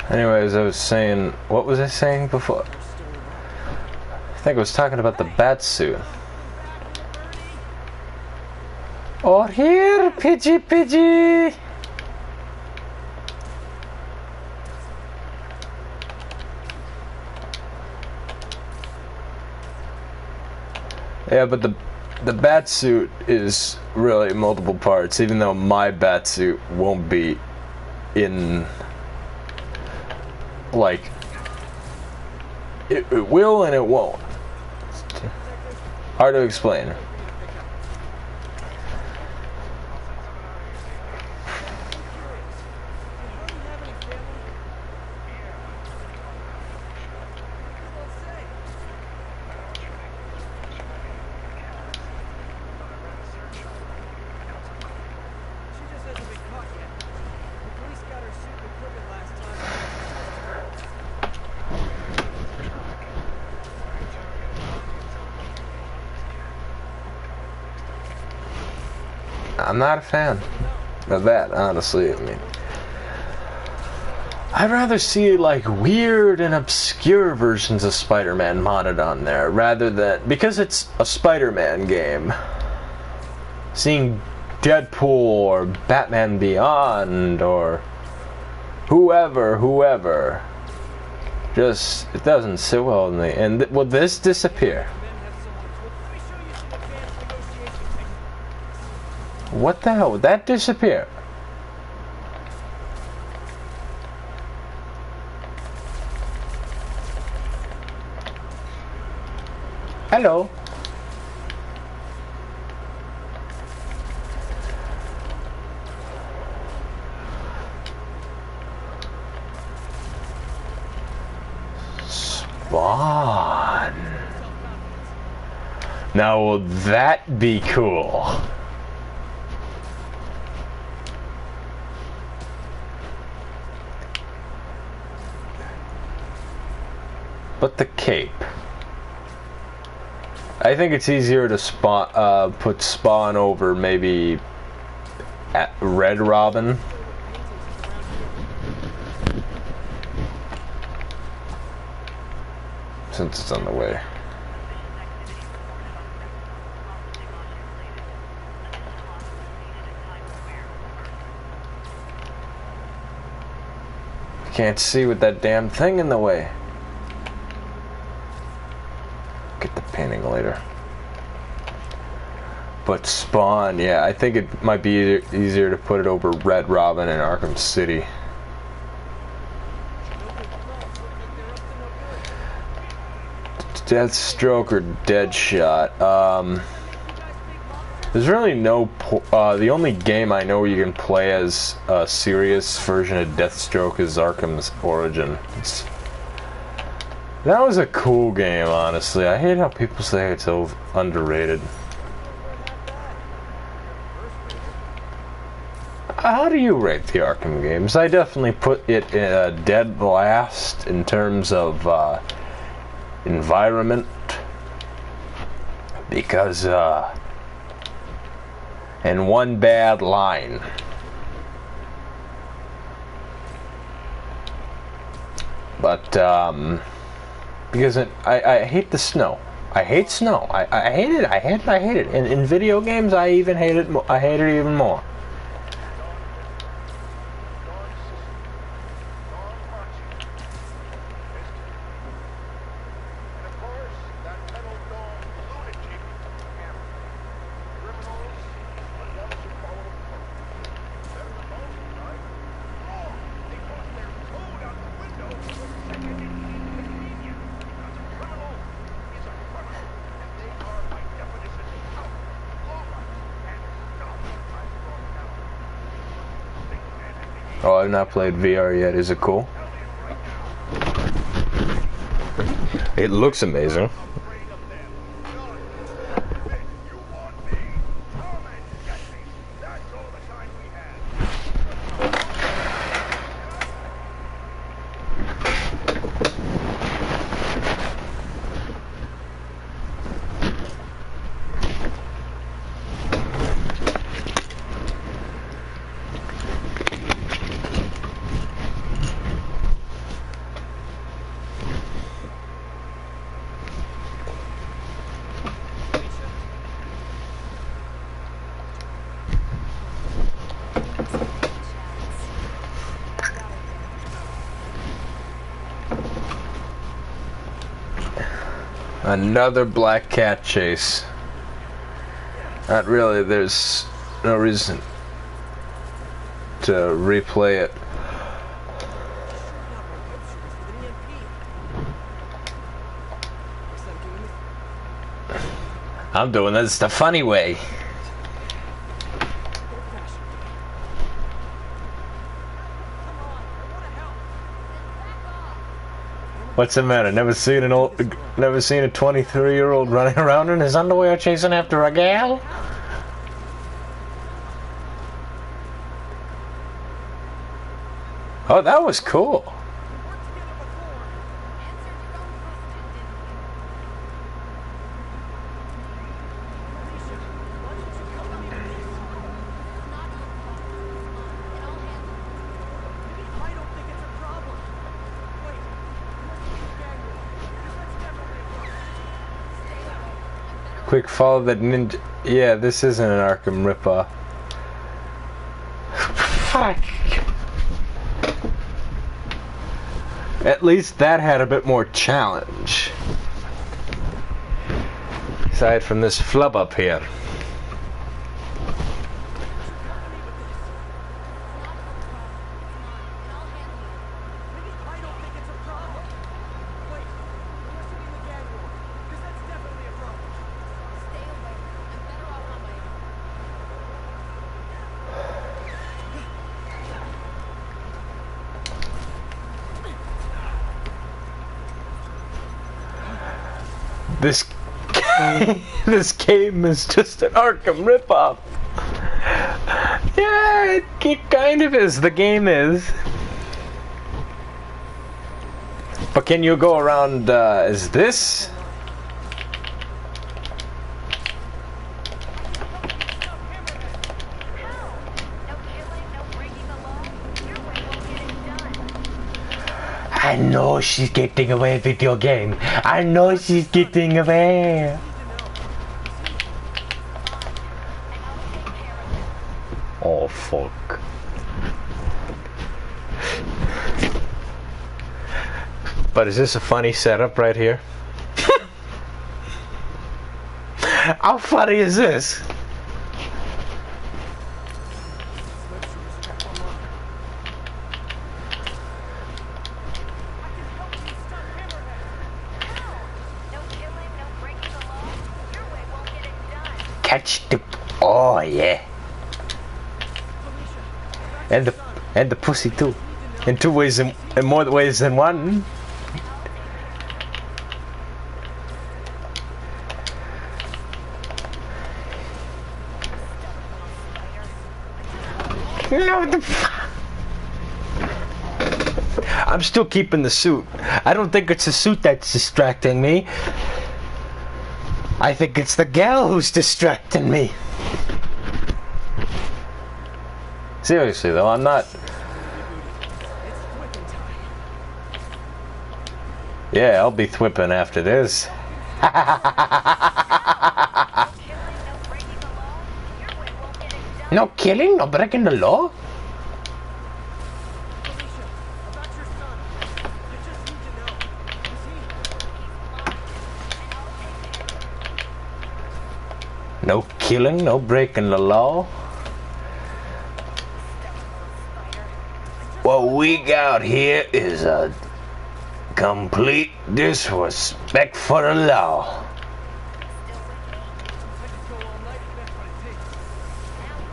Anyways, I was saying, what was I saying before? I think I was talking about the bat suit. Oh, here, Pidgey, Pidgey! Yeah, but the bat suit is really multiple parts, even though my bat suit won't be in... Like, it will and it won't. Hard to explain. I'm not a fan of that, honestly. I mean, I'd rather see like weird and obscure versions of Spider-Man modded on there rather than, because it's a Spider-Man game, seeing Deadpool or Batman Beyond or whoever just, it doesn't sit well in me. And will this disappear? What the hell? Would that disappear? Hello. Spawn. Now will that be cool? But the cape. I think it's easier to spawn, put Spawn over maybe at Red Robin. Since it's on the way. Can't see with that damn thing in the way. Get the painting later. But Spawn, yeah, I think it might be easier to put it over Red Robin in Arkham City. Deathstroke or Deadshot. There's really no... the only game I know you can play as a serious version of Deathstroke is Arkham's Origin. That was a cool game, honestly. I hate how people say it's so underrated. How do you rate the Arkham games? I definitely put it in dead last in terms of environment, because and one bad line. But because I hate the snow. I hate snow. I hate it. I hate it. In video games, I even hate it. I hate it even more. Oh, I've not played VR yet. Is it cool? It looks amazing. Another black cat chase. Not really, there's no reason to replay it. I'm doing this the funny way. What's the matter? Never seen a 23-year-old running around in his underwear chasing after a gal? Oh, that was cool. Quick follow that ninja. Yeah, this isn't an Arkham ripoff. Fuck. At least that had a bit more challenge. Aside from this flub up here. This game is just an Arkham ripoff. Yeah, it kind of is. The game is. But can you go around, is this? I know she's getting away with your game. I know she's getting away. Oh, fuck. But is this a funny setup right here? How funny is this? Catch the... Oh, yeah. And the pussy too. In two ways, in more ways than one. No, I'm still keeping the suit. I don't think it's the suit that's distracting me. I think it's the gal who's distracting me. Seriously though, I'm not... Yeah, I'll be thwipping after this. No killing, no breaking the law? No killing, no breaking the law. What we got here is a complete disrespect for the law.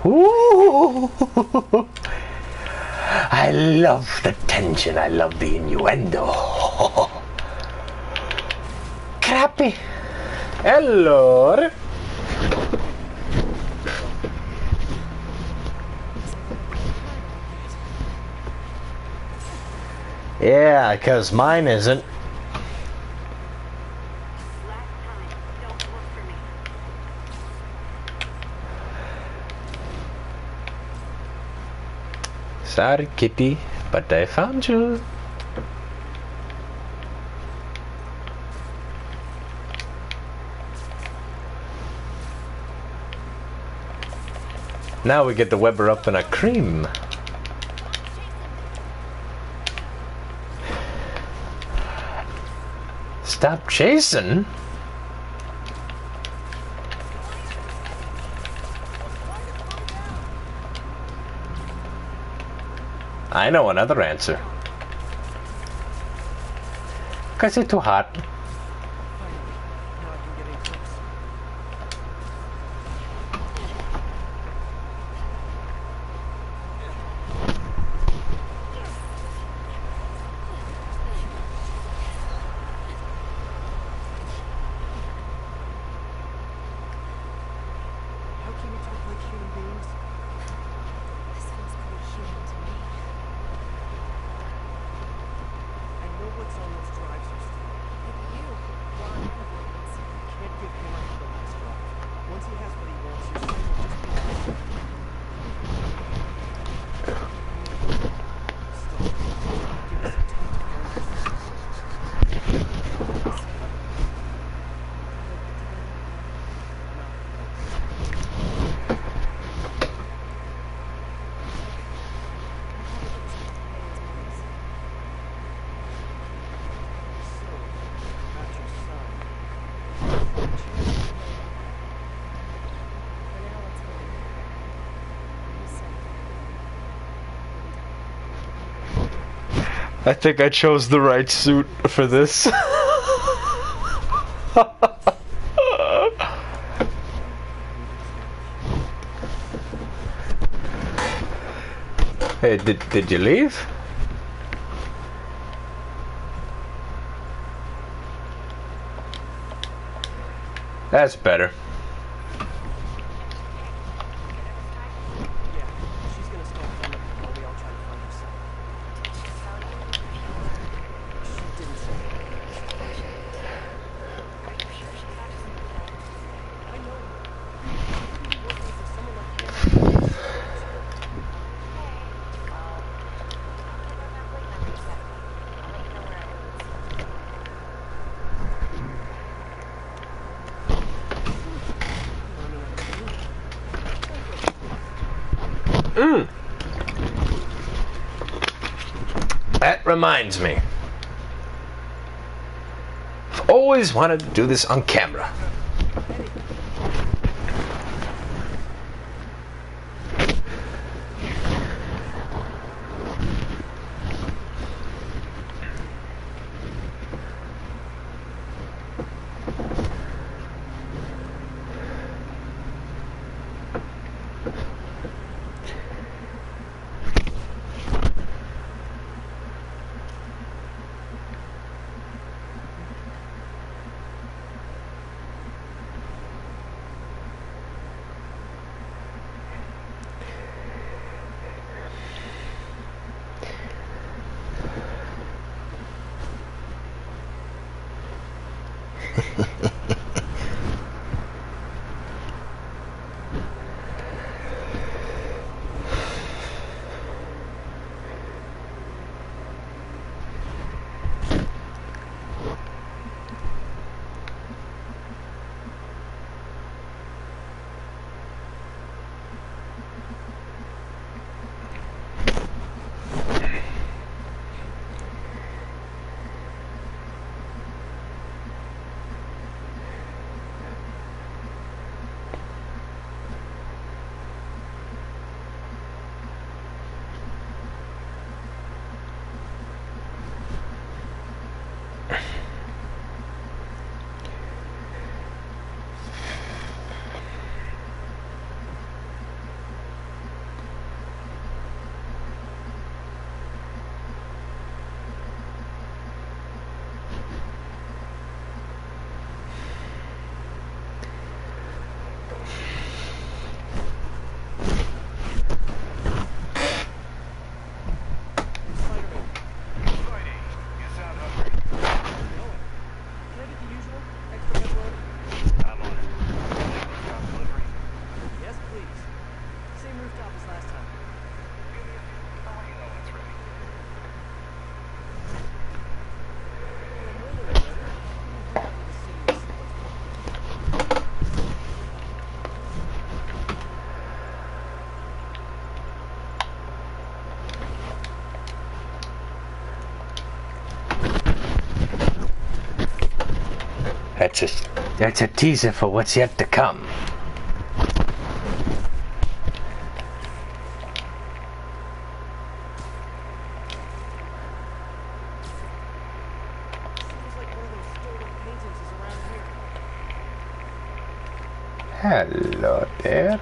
Ooh. I love the tension, I love the innuendo. Crappy. Hello. Yeah, because mine isn't. Sorry, kitty, but I found you. Now we get the Weber up in a cream. Stop chasing. I know another answer. 'Cause it's too hot. I think I chose the right suit for this. Hey, did you leave? That's better. That reminds me. I've always wanted to do this on camera. That's a teaser for what's yet to come. Hello there.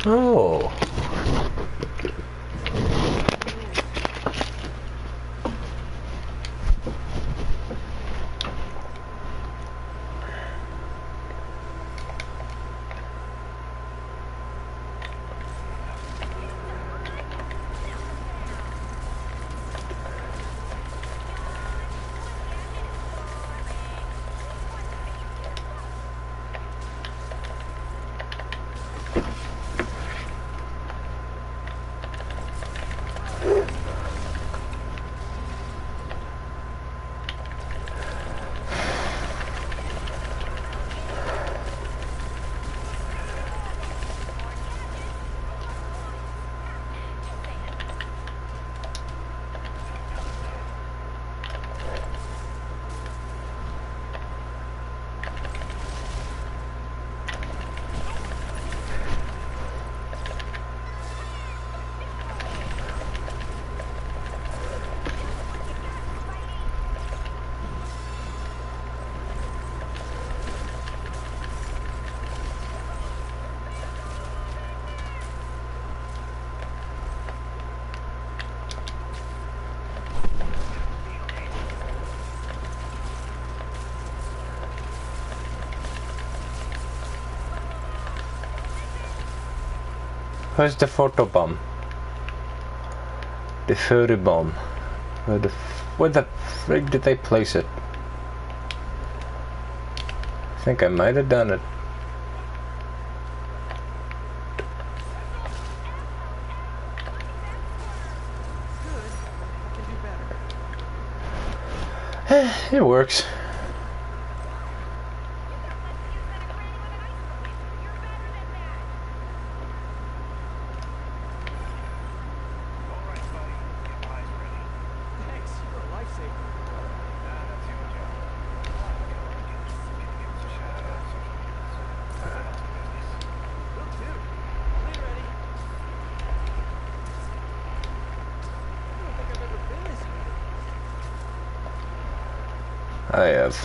Oh. Where's the photo bomb? The photo bomb. Where the frig did they place it? I think I might have done it. Good. I can do better. It works. Thanks. You're a lifesaver. Will do. When you're ready. I don't think I've ever been this heated. I have.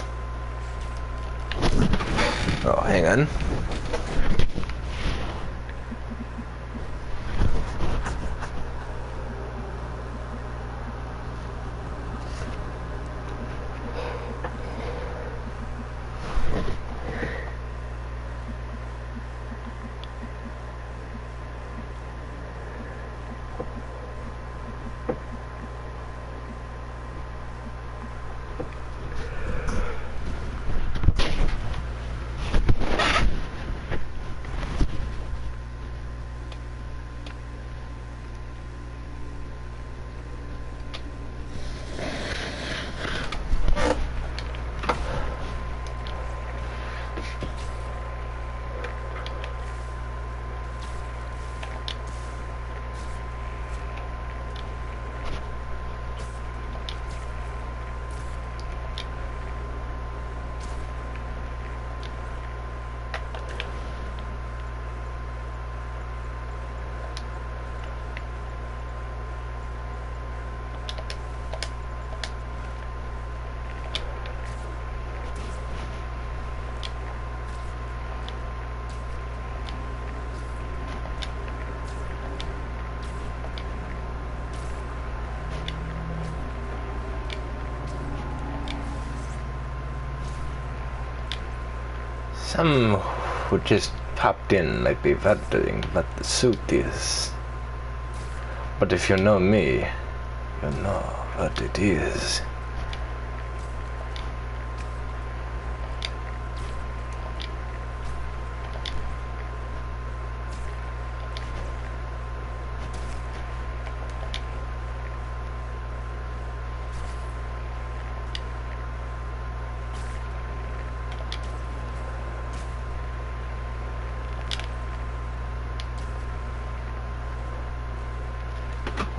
Oh, hang on. Some who just popped in might be wondering what the suit is. But if you know me, you know what it is.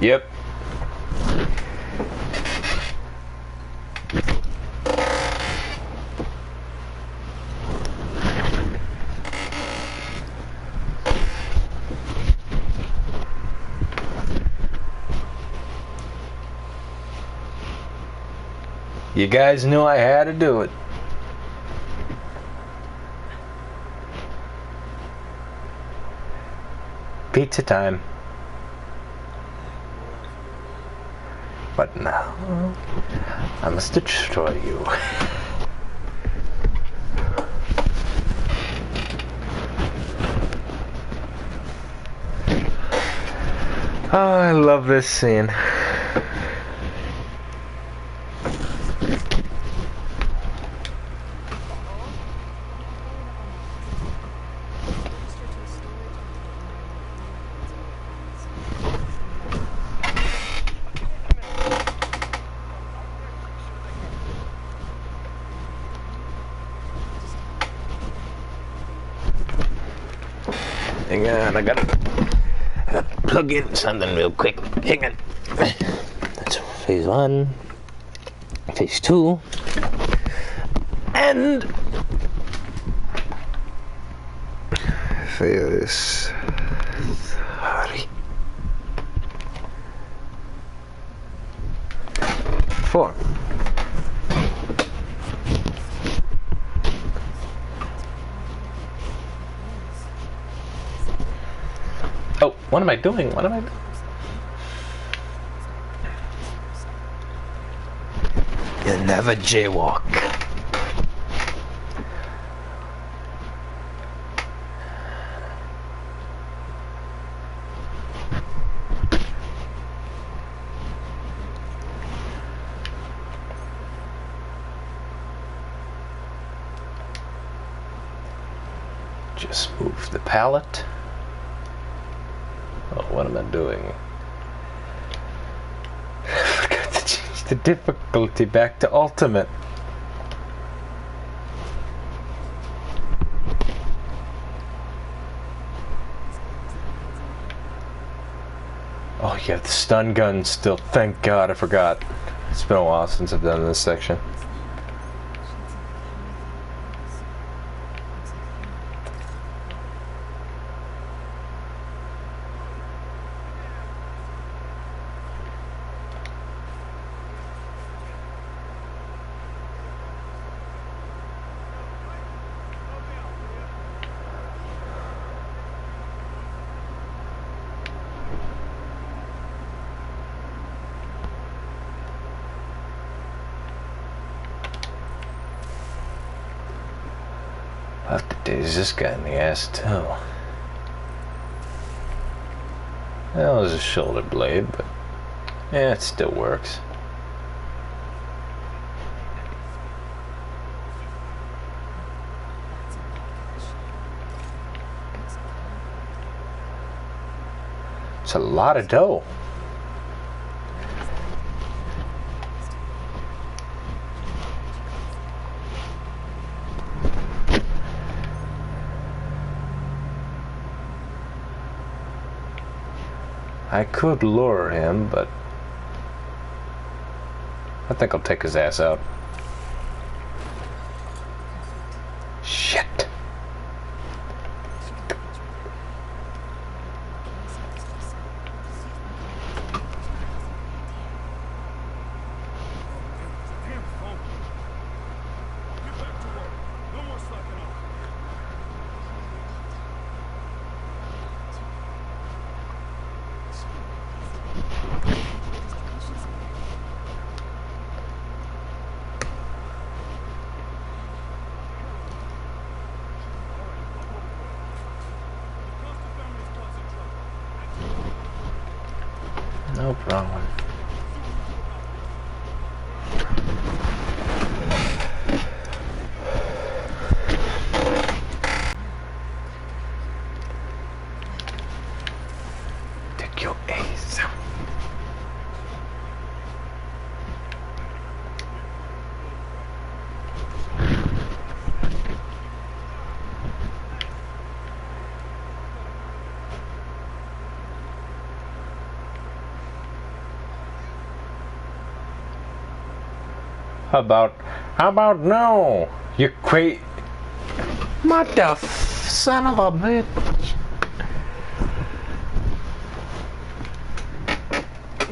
Yep. You guys knew I had to do it. Pizza time. But now, I must destroy you. Oh, I love this scene. Hang on, I gotta plug in something real quick. Hang on. That's phase 1, phase 2, and phase 3, 4. Oh, what am I doing? What am I doing? You'll never jaywalk. Just move the pallet. Oh, what am I doing? I forgot to change the difficulty back to ultimate. Oh, you have the stun gun still. Thank God I forgot. It's been a while since I've done this section. I'll have to daze this guy in the ass too. That was a shoulder blade, but yeah, it still works. It's a lot of dough. I could lure him, but I think I'll take his ass out. Shit. No problem. Take your ace out. How about no? You Mother son of a bitch.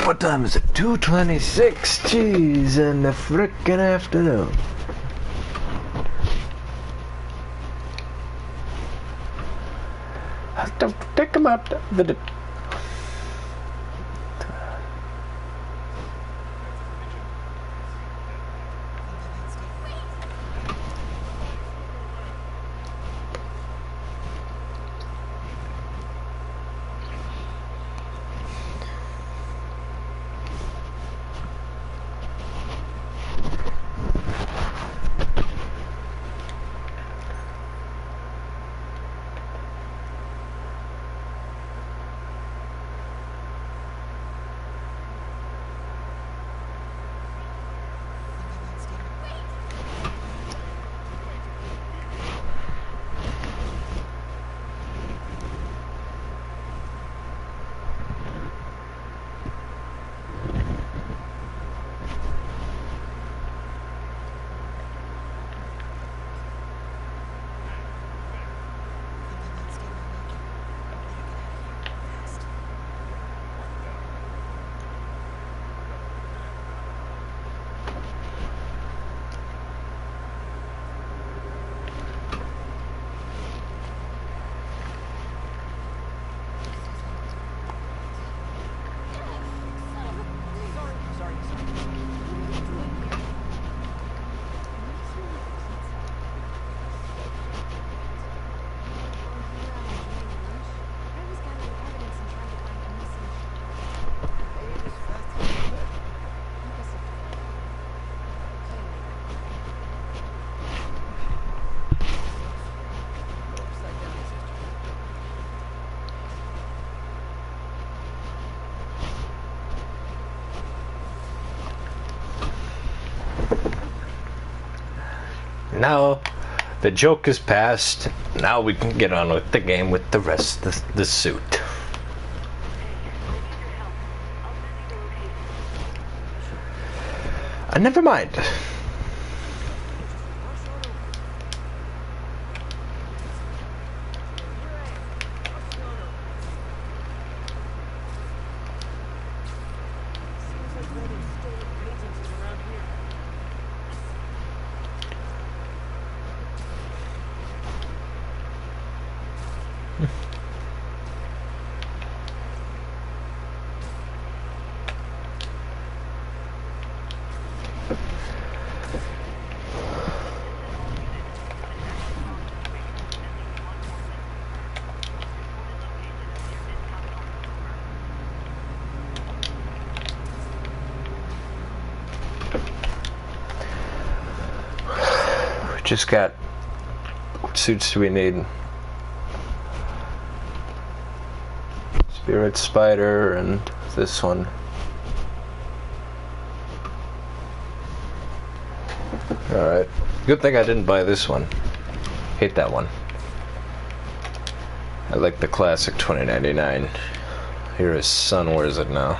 What time is it? 2:26. Jeez, in the frickin' afternoon. Don't take him out. Now the joke is past. Now we can get on with the game with the rest of the suit. Never mind. Just got, what suits do we need? Spirit Spider and this one. Alright. Good thing I didn't buy this one. Hate that one. I like the classic 2099. Here his son wears it now.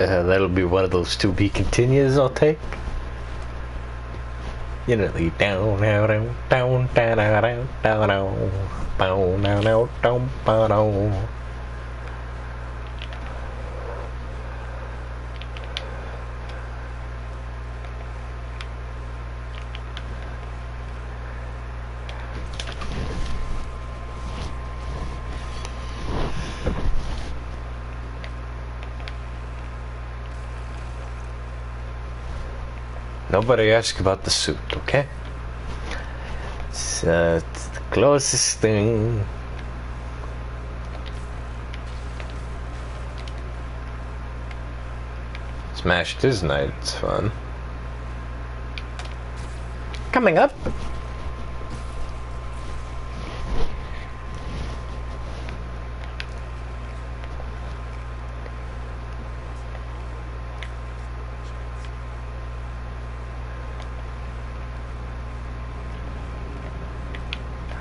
That'll be one of those to be continues I'll take. You know, the down, down, down, down, down, down, down, down, down, down, down. Nobody ask about the suit, okay? It's the closest thing. Smashed his night, it's fun. Coming up.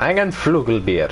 Ein Flugelbier.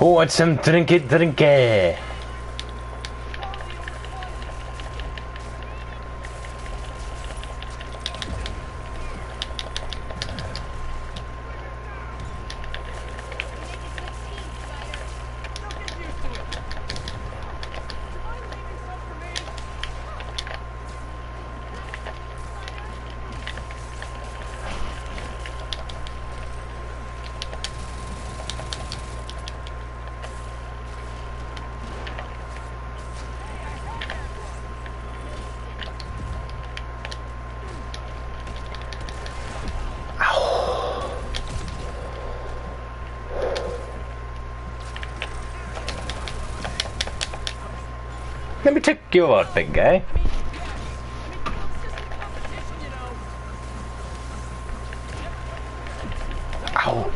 Who wants some drinky? Let me check you out, big guy. Ow.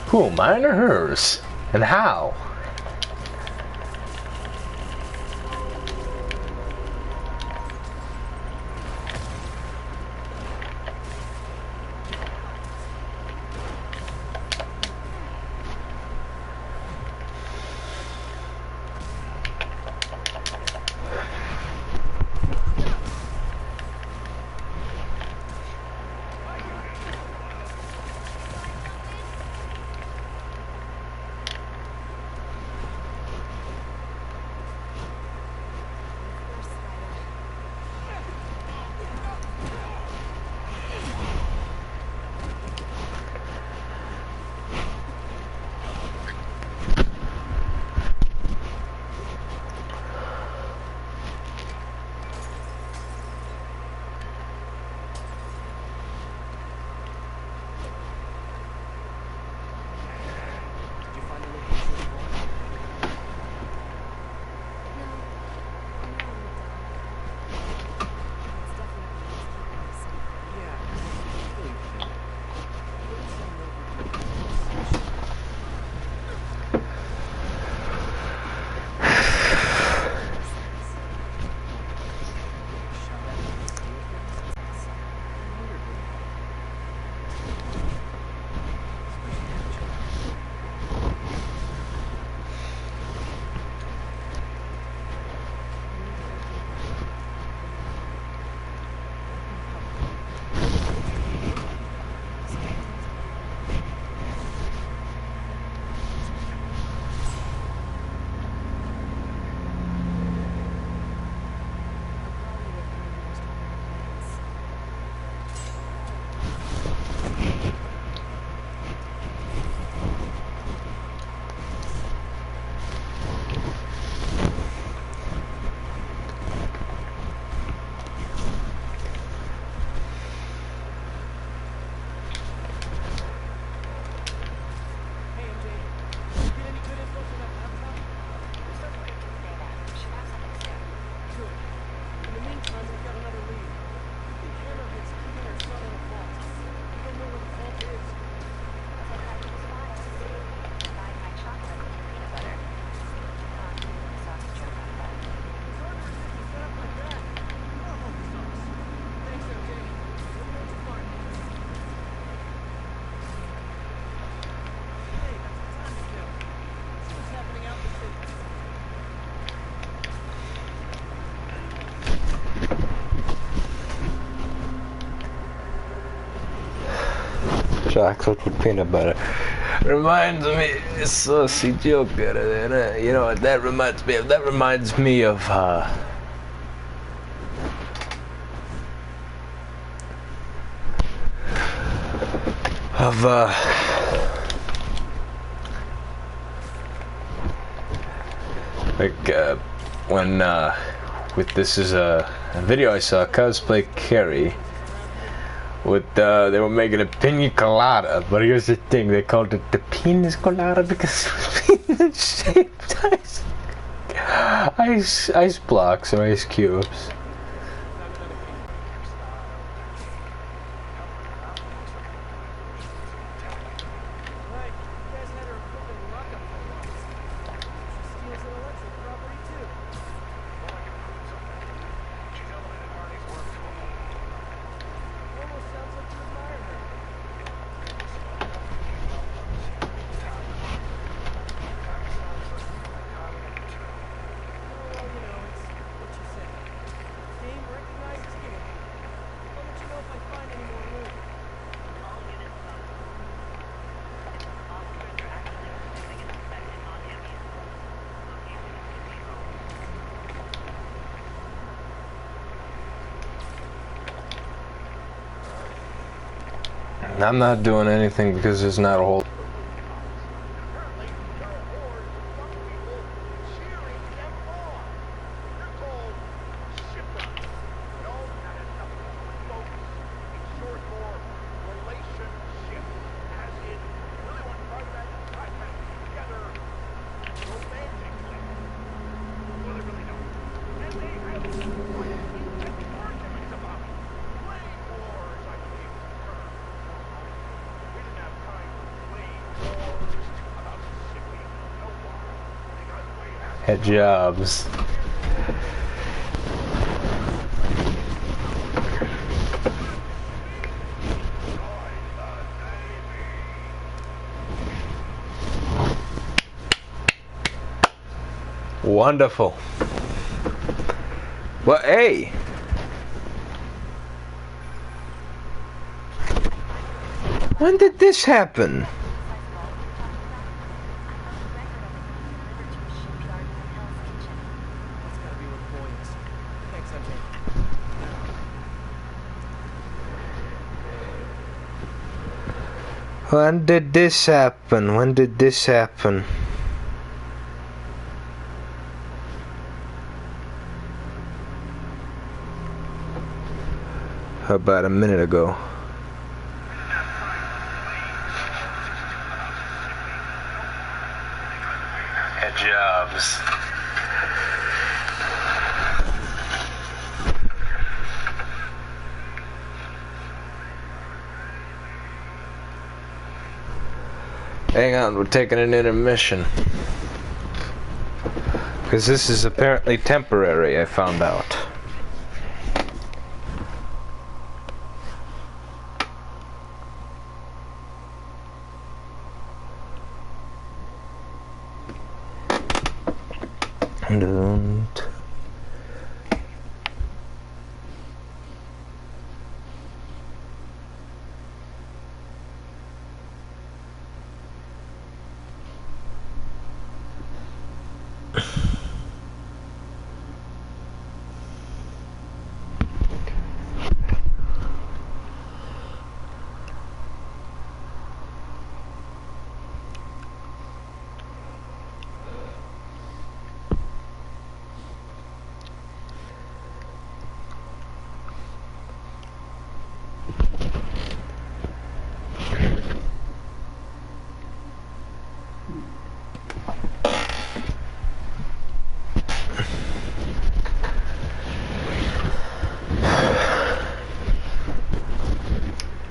Who, mine or hers? And how? chocolate with peanut butter. Reminds me, saucy joker. You know what that reminds me of? That reminds me of when with this is a video I saw, cosplay Carrie with they were making a pina colada, but here's the thing, they called it the penis colada because it was penis shaped ice blocks or ice cubes. I'm not doing anything because there's not a whole... at jobs. Wonderful. Well, hey. When did this happen? When did this happen? When did this happen? About a minute ago. At jobs. Hang on, we're taking an intermission. Because this is apparently temporary, I found out. Don't.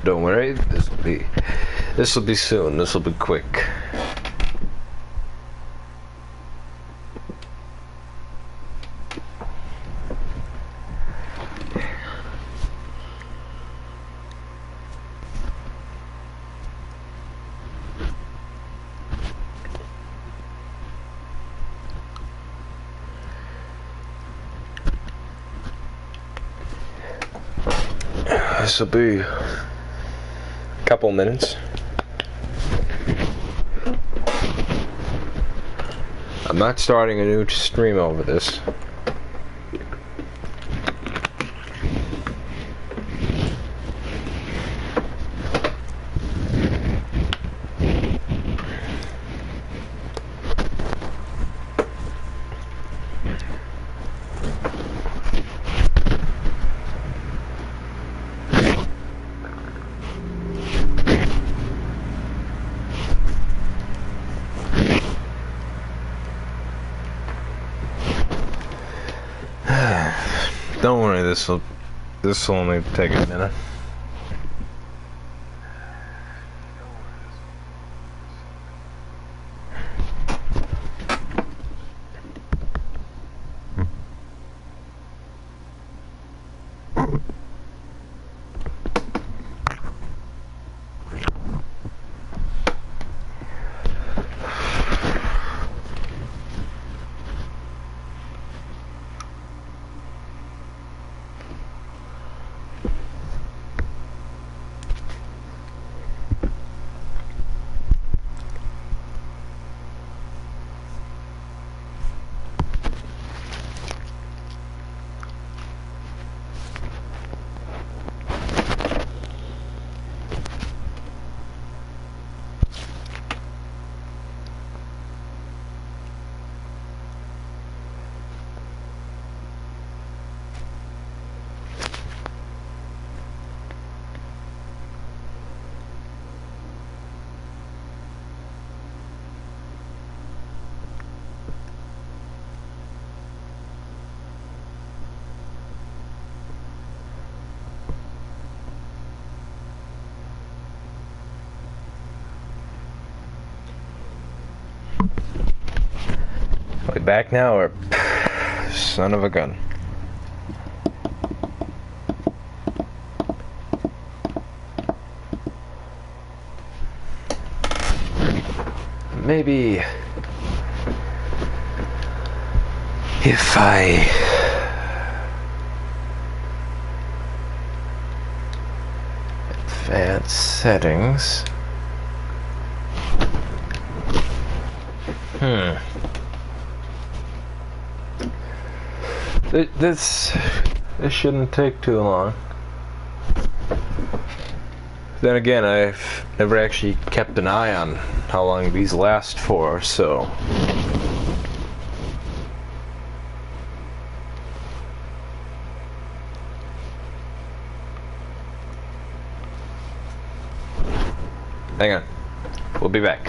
Don't worry, this will be soon. This will be quick. This will be couple minutes. I'm not starting a new stream over this. Don't worry, this'll only take a minute. We back now, or son of a gun? Maybe if I advance settings. This shouldn't take too long. Then again, I've never actually kept an eye on how long these last for, so. Hang on. We'll be back.